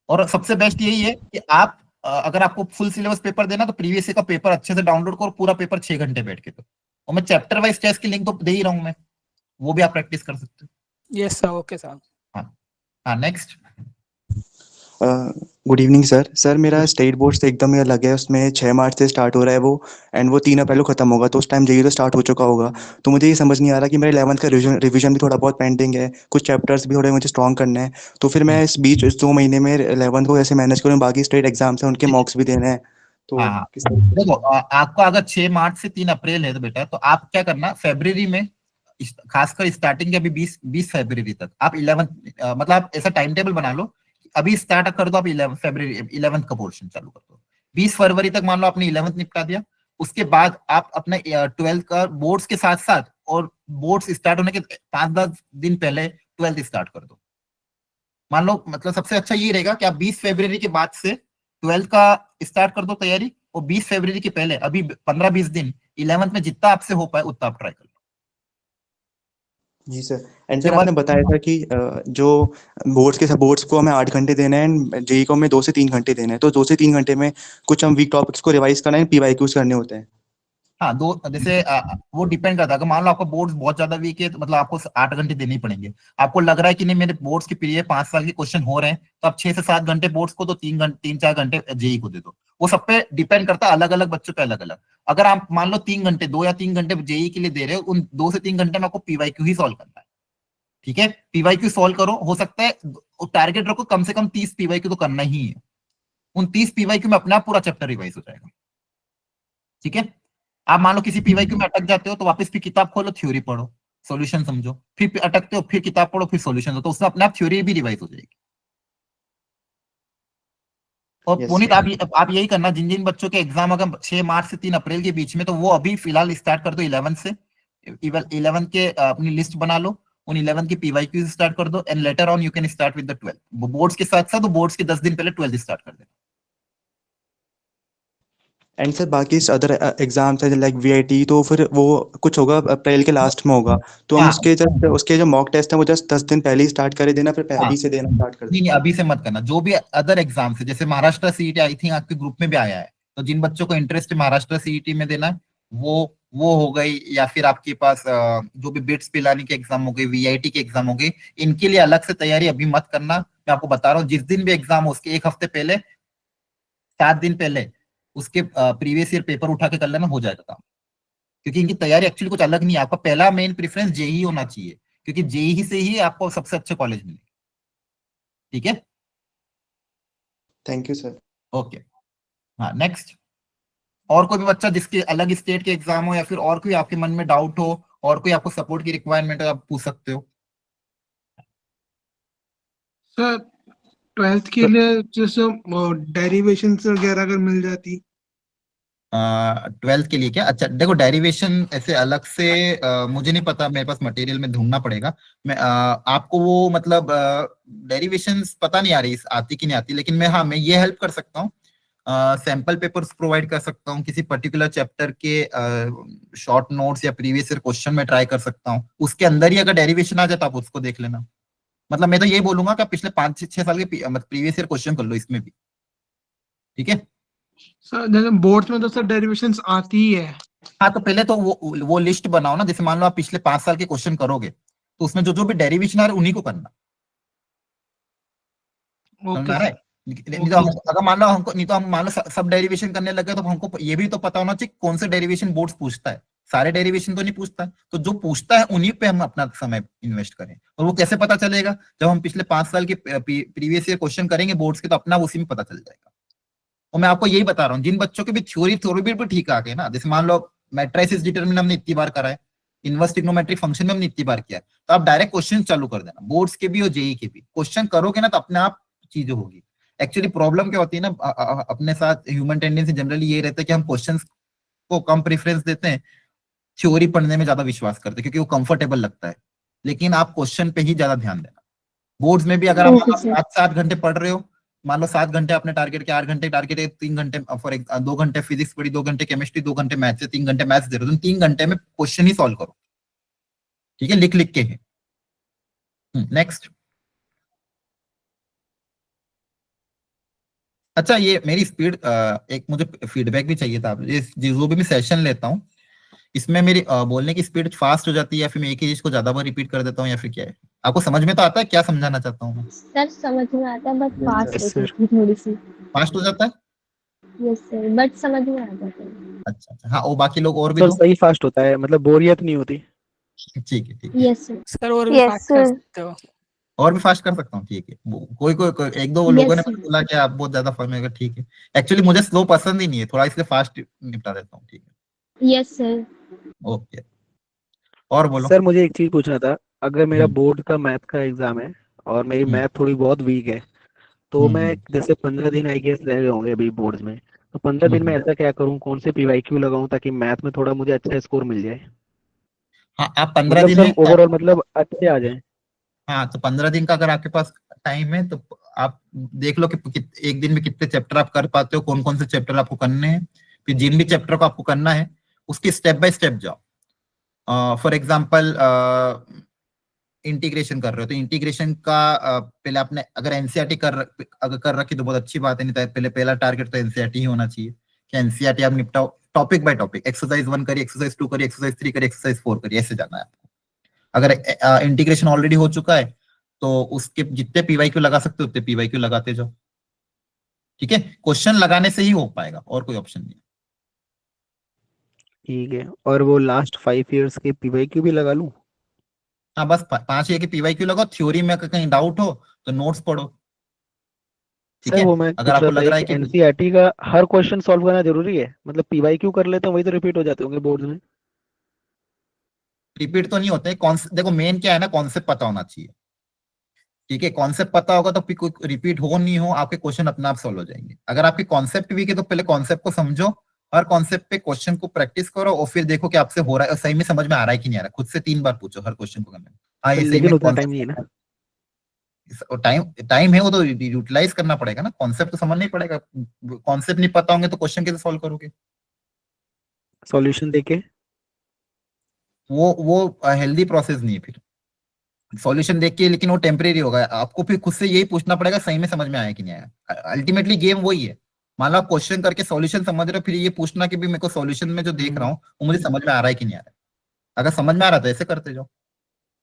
और सबसे बेस्ट यही है कि आप अगर आपको फुल सिलेबस पेपर देना तो प्रीवियस ईयर का पेपर अच्छे से डाउनलोड करो, पूरा पेपर 6 घंटे बैठ के। तो और मैं चैप्टर वाइज टेस्ट की लिंक तो दे ही रहा हूँ मैं, वो भी आप प्रैक्टिस कर सकते हो। Yes sir. Okay sir. हाँ हाँ next. Good evening sir. Sir मेरा स्टेट बोर्ड से एकदम ही अलग है, उसमें 6 मार्च से स्टार्ट हो रहा है वो, एंड वो 3 अप्रैल को खत्म होगा, तो उस टाइम जेईई तो स्टार्ट हो चुका होगा। तो मुझे ये समझ नहीं आ रहा कि मेरे 11th का रिवीजन भी थोड़ा बहुत पेंडिंग है, कुछ चैप्टर्स भी थोड़े मुझे स्ट्रॉन्ग करने हैं। तो फिर मैं इस बीच इस 2 महीने में 11th को कैसे मैनेज करूँ, बाकी स्टेट एग्जाम्स हैं उनके मॉक्स भी देने हैं, तो हाँ हाँ किस तरह से? देखो आपका अगर 6 मार्च से 3 अप्रैल है तो बेटा, तो आप क्या करना फरवरी में, खासकर स्टार्टिंग के अभी 20 फरवरी तक आप 11th मतलब आप ऐसा टाइम टेबल बना लो, अभी स्टार्ट कर दो, आप 11 फरवरी 11th का पोर्शन चालू कर दो। 20 फरवरी तक मान लो आपने 11th निपटा दिया, उसके बाद आप अपने 12th का बोर्ड्स के साथ साथ और बोर्ड्स स्टार्ट होने के 5-10 दिन पहले 12th स्टार्ट कर दो। मान लो मतलब सबसे अच्छा ये रहेगा कि आप 20 फरवरी के बाद से 12th का स्टार्ट कर दो तैयारी, और 20 फरवरी के पहले अभी 15-20 दिन 11th में जितना आपसे हो पाए उतना आप ट्राई कर लो। जी सर। एंड सर आपने बताया था कि जो बोर्ड्स को हमें 8 घंटे देना है एंड जेईई को हमें 2 से 3 घंटे देना है, तो 2 से 3 घंटे में कुछ हम वीक टॉपिक्स को रिवाइज करना है, पीवाईक्यूज करने होते हैं। हाँ दो जैसे वो डिपेंड करता है। अगर मान लो आपका बोर्ड बहुत ज्यादा वीक है तो मतलब आपको 8 घंटे देने ही पड़ेंगे। आपको लग रहा है कि नहीं मेरे बोर्ड्स के पीरियड 5 साल के क्वेश्चन हो रहे हैं तो आप 6 से 7 घंटे बोर्ड्स को, तो 3-4 घंटे जेईई को दे दो। वो सब पे डिपेंड करता है, अलग अलग बच्चों पे अलग अलग। अगर आप मान लो 3 घंटे 2 या 3 घंटे जेईई के लिए दे रहे हो, उन 2 से 3 घंटे में आपको पीवाईक्यू ही सॉल्व करना है। ठीक है, पीवाईक्यू सॉल्व करो, हो सकता है टारगेट रखो कम से कम 30 पीवाईक्यू तो करना ही है। उन 30 पीवाईक्यू में अपना पूरा चैप्टर रिवाइज हो जाएगा। ठीक है, आप मान लो किसी पीवाईक्यू में अटक जाते हो तो वापस फिर किताब खोलो, थ्योरी पढ़ो, सॉल्यूशन समझो, फिर अटकते हो फिर किताब पढ़ो, फिर सॉल्यूशन दो, तो उसमें अपने आप थ्योरी भी रिवाइज हो जाएगी। और Yes, पुनीत sir. आप यही करना, जिन जिन बच्चों के एग्जाम अगर 6 मार्च से 3 अप्रैल के बीच में, तो वो अभी फिलहाल स्टार्ट कर दो 11 से। 11 के अपनी लिस्ट बना लो, उन 11 के पीवाईक्यू स्टार्ट कर दो, and later on you can start with the 12th। Boards के साथ साथ बोर्ड्स के 10 दिन पहले 12th स्टार्ट कर देना। एंड सर बाकी अदर एग्जाम्स है लाइक वीआईटी, तो फिर वो कुछ होगा अप्रैल के लास्ट में होगा, तो हम हाँ उसके जो मॉक टेस्ट है वो जस्ट 10 दिन पहले ही स्टार्ट कर देना, फिर हाँ अभी से देना स्टार्ट कर नहीं नहीं, देना। अभी से मत करना। जो भी अदर एग्जाम्स है, जैसे महाराष्ट्र सीईटी आई थिंक आपके ग्रुप में भी आया है, तो जिन बच्चों को इंटरेस्ट है महाराष्ट्र सीईटी में देना है, वो हो गई, या फिर आपके पास जो भी बिट्स पिलानी के एग्जाम हो गए, वीआईटी के एग्जाम हो गए, इनके लिए अलग से तैयारी अभी मत करना। मैं आपको बता रहा हूँ, जिस दिन भी एग्जाम हो उसके एक हफ्ते पहले, 7 दिन पहले उसके प्रीवियस ईयर पेपर उठा के कर लेना, हो जाएगा काम। क्योंकि इनकी तैयारी एक्चुअली कुछ अलग नहीं है। आपका पहला मेन प्रेफरेंस जेई होना चाहिए, क्योंकि जेई से ही आपको सबसे अच्छे कॉलेज मिले। ठीक है, थैंक यू सर। ओके। हाँ, नेक्स्ट। और कोई भी बच्चा जिसके अलग स्टेट के एग्जाम हो, या फिर और कोई आपके मन में डाउट हो, और कोई आपको सपोर्ट की रिक्वायरमेंट है, आप पूछ सकते हो। सर 12th के लिए जैसे डेरिवेशन वगैरह अगर मिल जाती। 12th के लिए क्या? अच्छा देखो, डेरिवेशन ऐसे अलग से मुझे नहीं पता, मेरे पास मटेरियल में ढूंढना पड़ेगा। मैं आपको वो मतलब डेरिवेशन पता नहीं आ रही आती कि नहीं आती, लेकिन मैं, हाँ, मैं ये हेल्प कर सकता हूँ। सैंपल पेपर्स प्रोवाइड कर सकता हूँ, किसी पर्टिकुलर चैप्टर के शॉर्ट नोट्स या प्रीवियस ईयर क्वेश्चन में ट्राई कर सकता हूँ। उसके अंदर ही अगर डेरिवेशन आ जाए तो आप उसको देख लेना। मतलब मैं तो ये बोलूंगा कि आप पिछले 5-6 साल के प्रीवियस ईयर क्वेश्चन कर लो इसमें भी। ठीक है। सर जैसे बोर्ड्स में तो सर डेरिवेशंस आती ही है। हाँ, तो पहले तो वो लिस्ट बनाओ ना। जैसे मान लो आप पिछले 5 साल के क्वेश्चन करोगे, तो उसमें जो जो भी डेरिवेशन आ रहे उन्हीं को करना। समझ ओके में आ रहा है? नहीं तो अगर मान लो हमको, नहीं तो हम मान लो सब डेरिवेशन करने लगे, तो हमको ये भी तो पता होना चाहिए कौन से डेरिवेशन बोर्ड्स पूछता है। सारे डेरिवेशन तो नहीं पूछता है, तो जो पूछता है उन्हीं पे हम अपना समय इन्वेस्ट करें। और वो कैसे पता चलेगा? जब हम पिछले 5 साल के प्रीवियस ईयर क्वेश्चन करेंगे बोर्ड्स के, तो अपना उसी में पता चल जाएगा। और मैं आपको यही बता रहा हूँ, जिन बच्चों के भी थ्योरी भी ठीक आ गए ना, जैसे मान लो मैट्रिसेस डिटरमिनेंट हमने इतनी बार करा है, इनवर्स ट्रिग्नोमेट्रिक फंक्शन में हमने इतनी बार किया है, तो आप डायरेक्ट क्वेश्चन चालू कर देना। बोर्ड्स के भी और जेई के भी क्वेश्चन करोगे ना, तो अपने आप चीजें होगी। एक्चुअली प्रॉब्लम क्या होती है ना, अपने साथ ह्यूमन टेंडेंसी जनरली ये रहता है कि हम क्वेश्चंस को कम प्रेफरेंस देते हैं, थ्योरी पढ़ने में ज्यादा विश्वास करते हैं, क्योंकि वो कंफर्टेबल लगता है। लेकिन आप क्वेश्चन पे ही ज्यादा ध्यान देना। बोर्ड्स में भी अगर आप 7-7 घंटे पढ़ रहे हो, मान लो 7 घंटे अपने टारगेट के, 8 घंटे टारगेट है, 3 घंटे 2 घंटे फिजिक्स पढ़ी, 2 घंटे केमिस्ट्री, 2 घंटे मैथ्स है, 3 घंटे मैथ्स दे रहे हो, तो 3 घंटे में क्वेश्चन ही सॉल्व करो। ठीक है, लिख लिख के है। नेक्स्ट। अच्छा, ये मेरी स्पीड, एक मुझे फीडबैक भी चाहिए था। जो भी मैं सेशन लेता हूँ, इसमें मेरी बोलने की स्पीड फास्ट हो जाती है, या फिर मैं एक ही चीज को ज्यादा बार रिपीट कर देता हूँ, या फिर क्या है? आपको समझ में तो आता है क्या समझाना चाहता हूँ? सर समझ में आता है, बट फास्ट यस होती सर। है थोड़ी सी। फास्ट हो जाता है? यस सर, बट समझ में आता है। अच्छा अच्छा, हाँ, वो बाकी लोग और भी सर दो। सही फास्ट होता है, मतलब बोरियत नहीं होती। ठीक है, ठीक है। Yes sir. सर और भी फास्ट कर सकते हो। और भी फास्ट कर सकता हूँ, ठीक है। कोई एक दो लोगों ने यस सर। बोला कि आप बहुत ज्यादा फॉर्म में, ठीक है। एक्चुअली मुझे स्लो पसंद ही नहीं है थोड़ा, इसलिए फास्ट निपटा देता हूँ। ठीक है, यस सर। ओके। और बोलो। सर मुझे एक चीज पूछना था, अगर मेरा हम्म बोर्ड का मैथ का एग्जाम है और मेरी हम्म मैथ थोड़ी बहुत वीक है, तो मैं हम्म जैसे 15 दिन आई गेस रह गए होंगे अभी बोर्ड्स में, तो 15 दिन में हम्म। ऐसा क्या करूं, कौन से पीवाईक्यू लगाऊं ताकि मैथ में थोड़ा मुझे अच्छा स्कोर मिल जाए? हाँ, आप 15 मतलब दिन है। सब ओवरऑल मतलब अच्छे आ जाए। हाँ, तो 15 दिन का अगर आपके पास टाइम है, तो आप देख लो कि एक दिन में कितने चैप्टर आप कर पाते हो, कौन कौन से चैप्टर आपको करने हैं। फिर जिन भी चैप्टर को आपको करना है, उसकी स्टेप बाय स्टेप जाओ। फॉर एग्जाम्पल, इंटीग्रेशन कर रहे हो, तो इंटीग्रेशन का पहले आपने अगर एनसीईआरटी अगर कर रखी तो बहुत अच्छी बात है, नहीं तो पहले पहला टारगेट तो एनसीईआरटी ही होना चाहिए कि एनसीईआरटी आप निपटाओ टॉपिक बाय टॉपिक। एक्सरसाइज 1 करिए, एक्सरसाइज 2 करिए, एक्सरसाइज 3 करिए, एक्सरसाइज 4 करिए, ऐसे जाना है आपको। अगर इंटीग्रेशन ऑलरेडी हो चुका है, तो उसके जितने पीवाईक्यू लगा सकते हो उतने पीवाईक्यू लगाते जाओ। ठीक है, क्वेश्चन लगाने से ही हो पाएगा, और कोई ऑप्शन नहीं है। ठीक है, और वो लास्ट 5 इयर्स के पीवाईक्यू भी लगा लूं? हाँ, बस 5 के पीवाईक्यू लगाओ। थ्योरी में अगर कहीं डाउट हो तो नोट्स पढ़ो। ठीक सर है, वो मैं अगर पूछ आपको रहा था लग रहा कि है कि एनसीईआरटी का हर क्वेश्चन सॉल्व करना जरूरी है? मतलब पीवाईक्यू कर लेते हैं वही तो रिपीट हो जाते होंगे बोर्ड में। रिपीट तो नहीं होते। देखो, मेन क्या है ना, कॉन्सेप्ट पता होना चाहिए। ठीक है, कॉन्सेप्ट पता होगा तो फिर कोई रिपीट हो नहीं हो, आपके क्वेश्चन अपने आप सॉल्व हो जाएंगे। अगर आपके कॉन्सेप्ट वीक है, तो पहले कॉन्सेप्ट को समझो, हर कॉन्सेप्ट पे क्वेश्चन को प्रैक्टिस करो, और फिर देखो कि आपसे हो रहा है और सही में समझ में आ रहा है कि नहीं आ रहा है। खुद से 3 बार पूछो हर क्वेश्चन को करने में। हाँ, सर ये सही लेकिन में उतना टाइम नहीं है कॉन्सेप्ट। ना। टाइम टाइम है वो तो यूटिलाइज करना पड़ेगा ना, कॉन्सेप्ट तो समझना ही पड़ेगा। कॉन्सेप्ट नहीं पता होंगे तो क्वेश्चन कैसे सॉल्व करोगे? सॉल्यूशन देके वो हेल्दी प्रोसेस नहीं है फिर। सॉल्यूशन देख के, लेकिन वो टेम्परेरी होगा, आपको फिर खुद से यही पूछना पड़ेगा सही में समझ में आया कि नहीं आया। अल्टीमेटली गेम वही है। मान लो आप क्वेश्चन करके सॉल्यूशन समझ रहे हो, फिर ये पूछना कि भी मेरे को सॉल्यूशन में जो देख रहा हूँ वो मुझे समझ में आ रहा है कि नहीं आ रहा है। अगर समझ में आ रहा है तो ऐसे करते जाओ।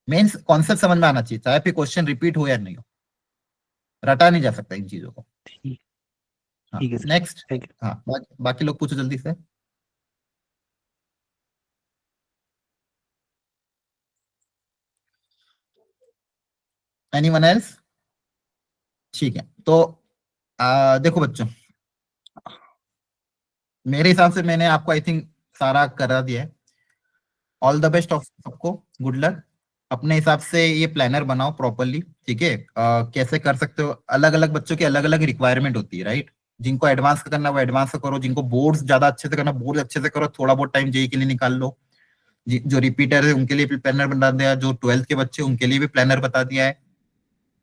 मेन कॉन्सेप्ट समझ में आना चाहिए, चाहे फिर क्वेश्चन रिपीट हो या नहीं हो। रटा नहीं जा सकता इन चीजों को। ठीक हाँ, ठीक है सर, नेक्स्ट। Thank you. हाँ, बाकी लोग पूछो जल्दी से। Anyone else? ठीक है, तो देखो बच्चों, मेरे हिसाब से मैंने आपको आई थिंक सारा करा दिया है। ऑल द बेस्ट ऑफ सबको, गुड लक। अपने हिसाब से ये प्लानर बनाओ प्रॉपरली, ठीक है। कैसे कर सकते हो, अलग अलग बच्चों की अलग अलग रिक्वायरमेंट होती है, राइट। जिनको एडवांस का करना वो एडवांस का करो, जिनको बोर्ड्स ज्यादा अच्छे से करना बोर्ड अच्छे से करो, थोड़ा बहुत टाइम जेई के लिए निकाल लो। जो रिपीटर है उनके लिए भी प्लानर बता दिया, जो 12th के बच्चे उनके लिए भी प्लानर बता दिया है।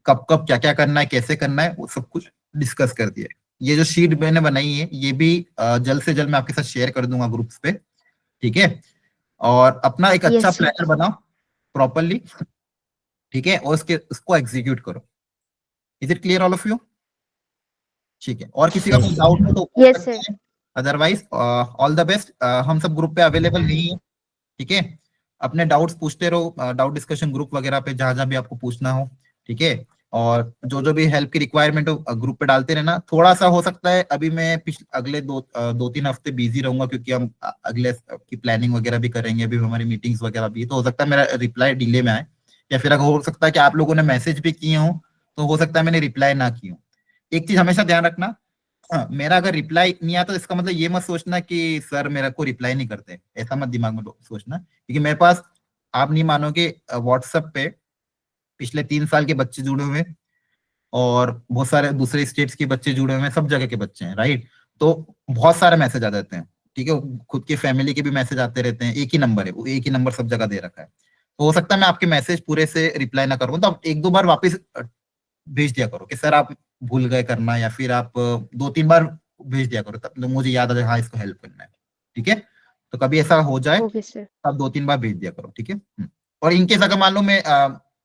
कब कब क्या क्या करना है, कैसे करना है, वो सब कुछ डिस्कस कर दिया है। ये जो शीट मैंने बनाई है ये भी जल्द से जल्द मैं आपके साथ शेयर कर दूंगा ग्रुप्स पे, ठीक है। और अपना एक अच्छा यस सर। प्लानर बनाओ प्रॉपरली, ठीक है, और उसको एग्जीक्यूट करो। Is it clear all of you? ठीक है, और किसी का कोई डाउट हो तो पूछ यस सकते सर। हैं। Otherwise all the best. हम सब ग्रुप पे अवेलेबल नहीं है, ठीक है। अपने डाउट्स पूछते रहो, डाउट डिस्कशन ग्रुप वगैरह पे जहां जहां भी आपको पूछना हो, ठीक है। और जो जो भी हेल्प की रिक्वायरमेंट हो ग्रुप पे डालते रहना। थोड़ा सा हो सकता है अभी मैं अगले 2-3 हफ्ते बिजी रहूंगा, क्योंकि हम अगले की प्लानिंग वगैरह भी करेंगे, अभी हमारी मीटिंग्स वगैरह भी, तो हो सकता है मेरा रिप्लाई डिले में आए, या फिर अगर हो सकता है कि आप लोगों ने मैसेज भी किए हो तो हो सकता है मैंने रिप्लाई ना की हो। एक चीज हमेशा ध्यान रखना, हाँ, मेरा अगर रिप्लाई नहीं आता तो इसका मतलब ये मत सोचना कि सर मेरा को रिप्लाई नहीं करते, ऐसा मत दिमाग में सोचना। क्योंकि मेरे पास, आप नहीं मानोगे, व्हाट्सएप पे पिछले 3 साल के बच्चे जुड़े हुए हैं, और बहुत सारे दूसरे स्टेट्स के बच्चे जुड़े हुए हैं, सब जगह के बच्चे हैं, राइट। तो बहुत सारे मैसेज आ जाते हैं, ठीक है। खुद के फैमिली के भी मैसेज आते रहते हैं, एक ही नंबर है वो, एक ही नंबर सब जगह दे रखा है। तो हो सकता है मैं आपके मैसेज पूरे से रिप्लाई ना करूँ, तो आप 1-2 बार वापस भेज दिया करो कि सर आप भूल गए करना, या फिर आप 2-3 बार भेज दिया करो, तब तो मुझे याद आ जाए हाँ इसको हेल्प करना है, ठीक है। तो कभी ऐसा हो जाए ओके सर। आप 2-3 बार भेज दिया करो, ठीक है। और इनकेस अगर मान लो मैं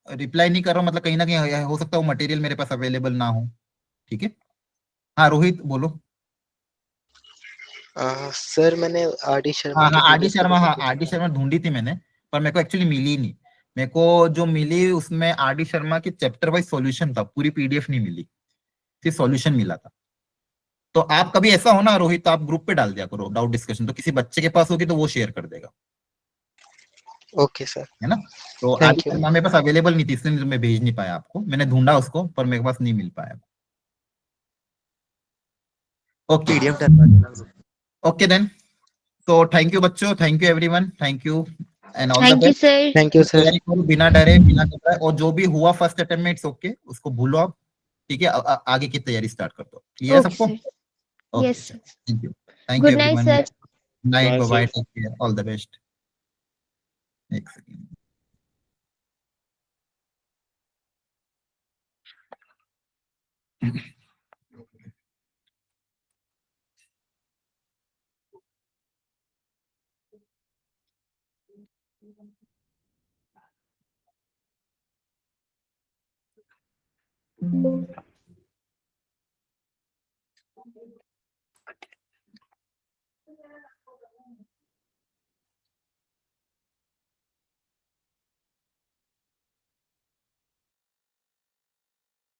रिप्लाई नहीं कर रहा हूँ, मतलब कहीं ना कहीं हो सकता है वो मटेरियल मेरे पास अवेलेबल ना हो, ठीक है। हाँ रोहित बोलो। सर मैंने आर डी शर्मा हाँ की हाँ, आर डी पीडीएफ तो शर्मा, हाँ देखी आर डी थी। शर्मा ढूंढी थी मैंने, पर मेरे को एक्चुअली मिली नहीं। मेरे को जो मिली उसमें आर डी शर्मा की चैप्टर वाइज सॉल्यूशन था, पूरी पीडीएफ नहीं मिली, सिर्फ सॉल्यूशन मिला था। तो आप कभी ऐसा हो ना रोहित, तो आप ग्रुप पे डाल दिया करो डाउट डिस्कशन, तो किसी बच्चे के पास होगी तो वो शेयर कर देगा, ओके सर, है ना। तो आदि थैंक यू। शर्मा मेरे पास अवेलेबल नहीं थी, इसलिए मैं भेज नहीं पाया आपको, मैंने ढूंढा उसको पर मेरे पास नहीं मिल पाया। ओके, पीडीएफ डलवा देना ग्रुप। Okay then. तो थैंक यू बच्चों, thank you everyone, thank you and all the thank you best. Sir. Thank you sir. तैयारी करो बिना डरे बिना घबराए, और जो भी हुआ फर्स्ट अटेम्प्ट में इट्स ओके, उसको भूलो आप, ठीक है। आगे की तैयारी स्टार्ट कर दो, क्लियर है ओके सबको? सर। ओके यस चलो, sir. Thank you good night everyone. Sir. Night, bye bye bye, sir. Take care, all the best. एक सेकंड।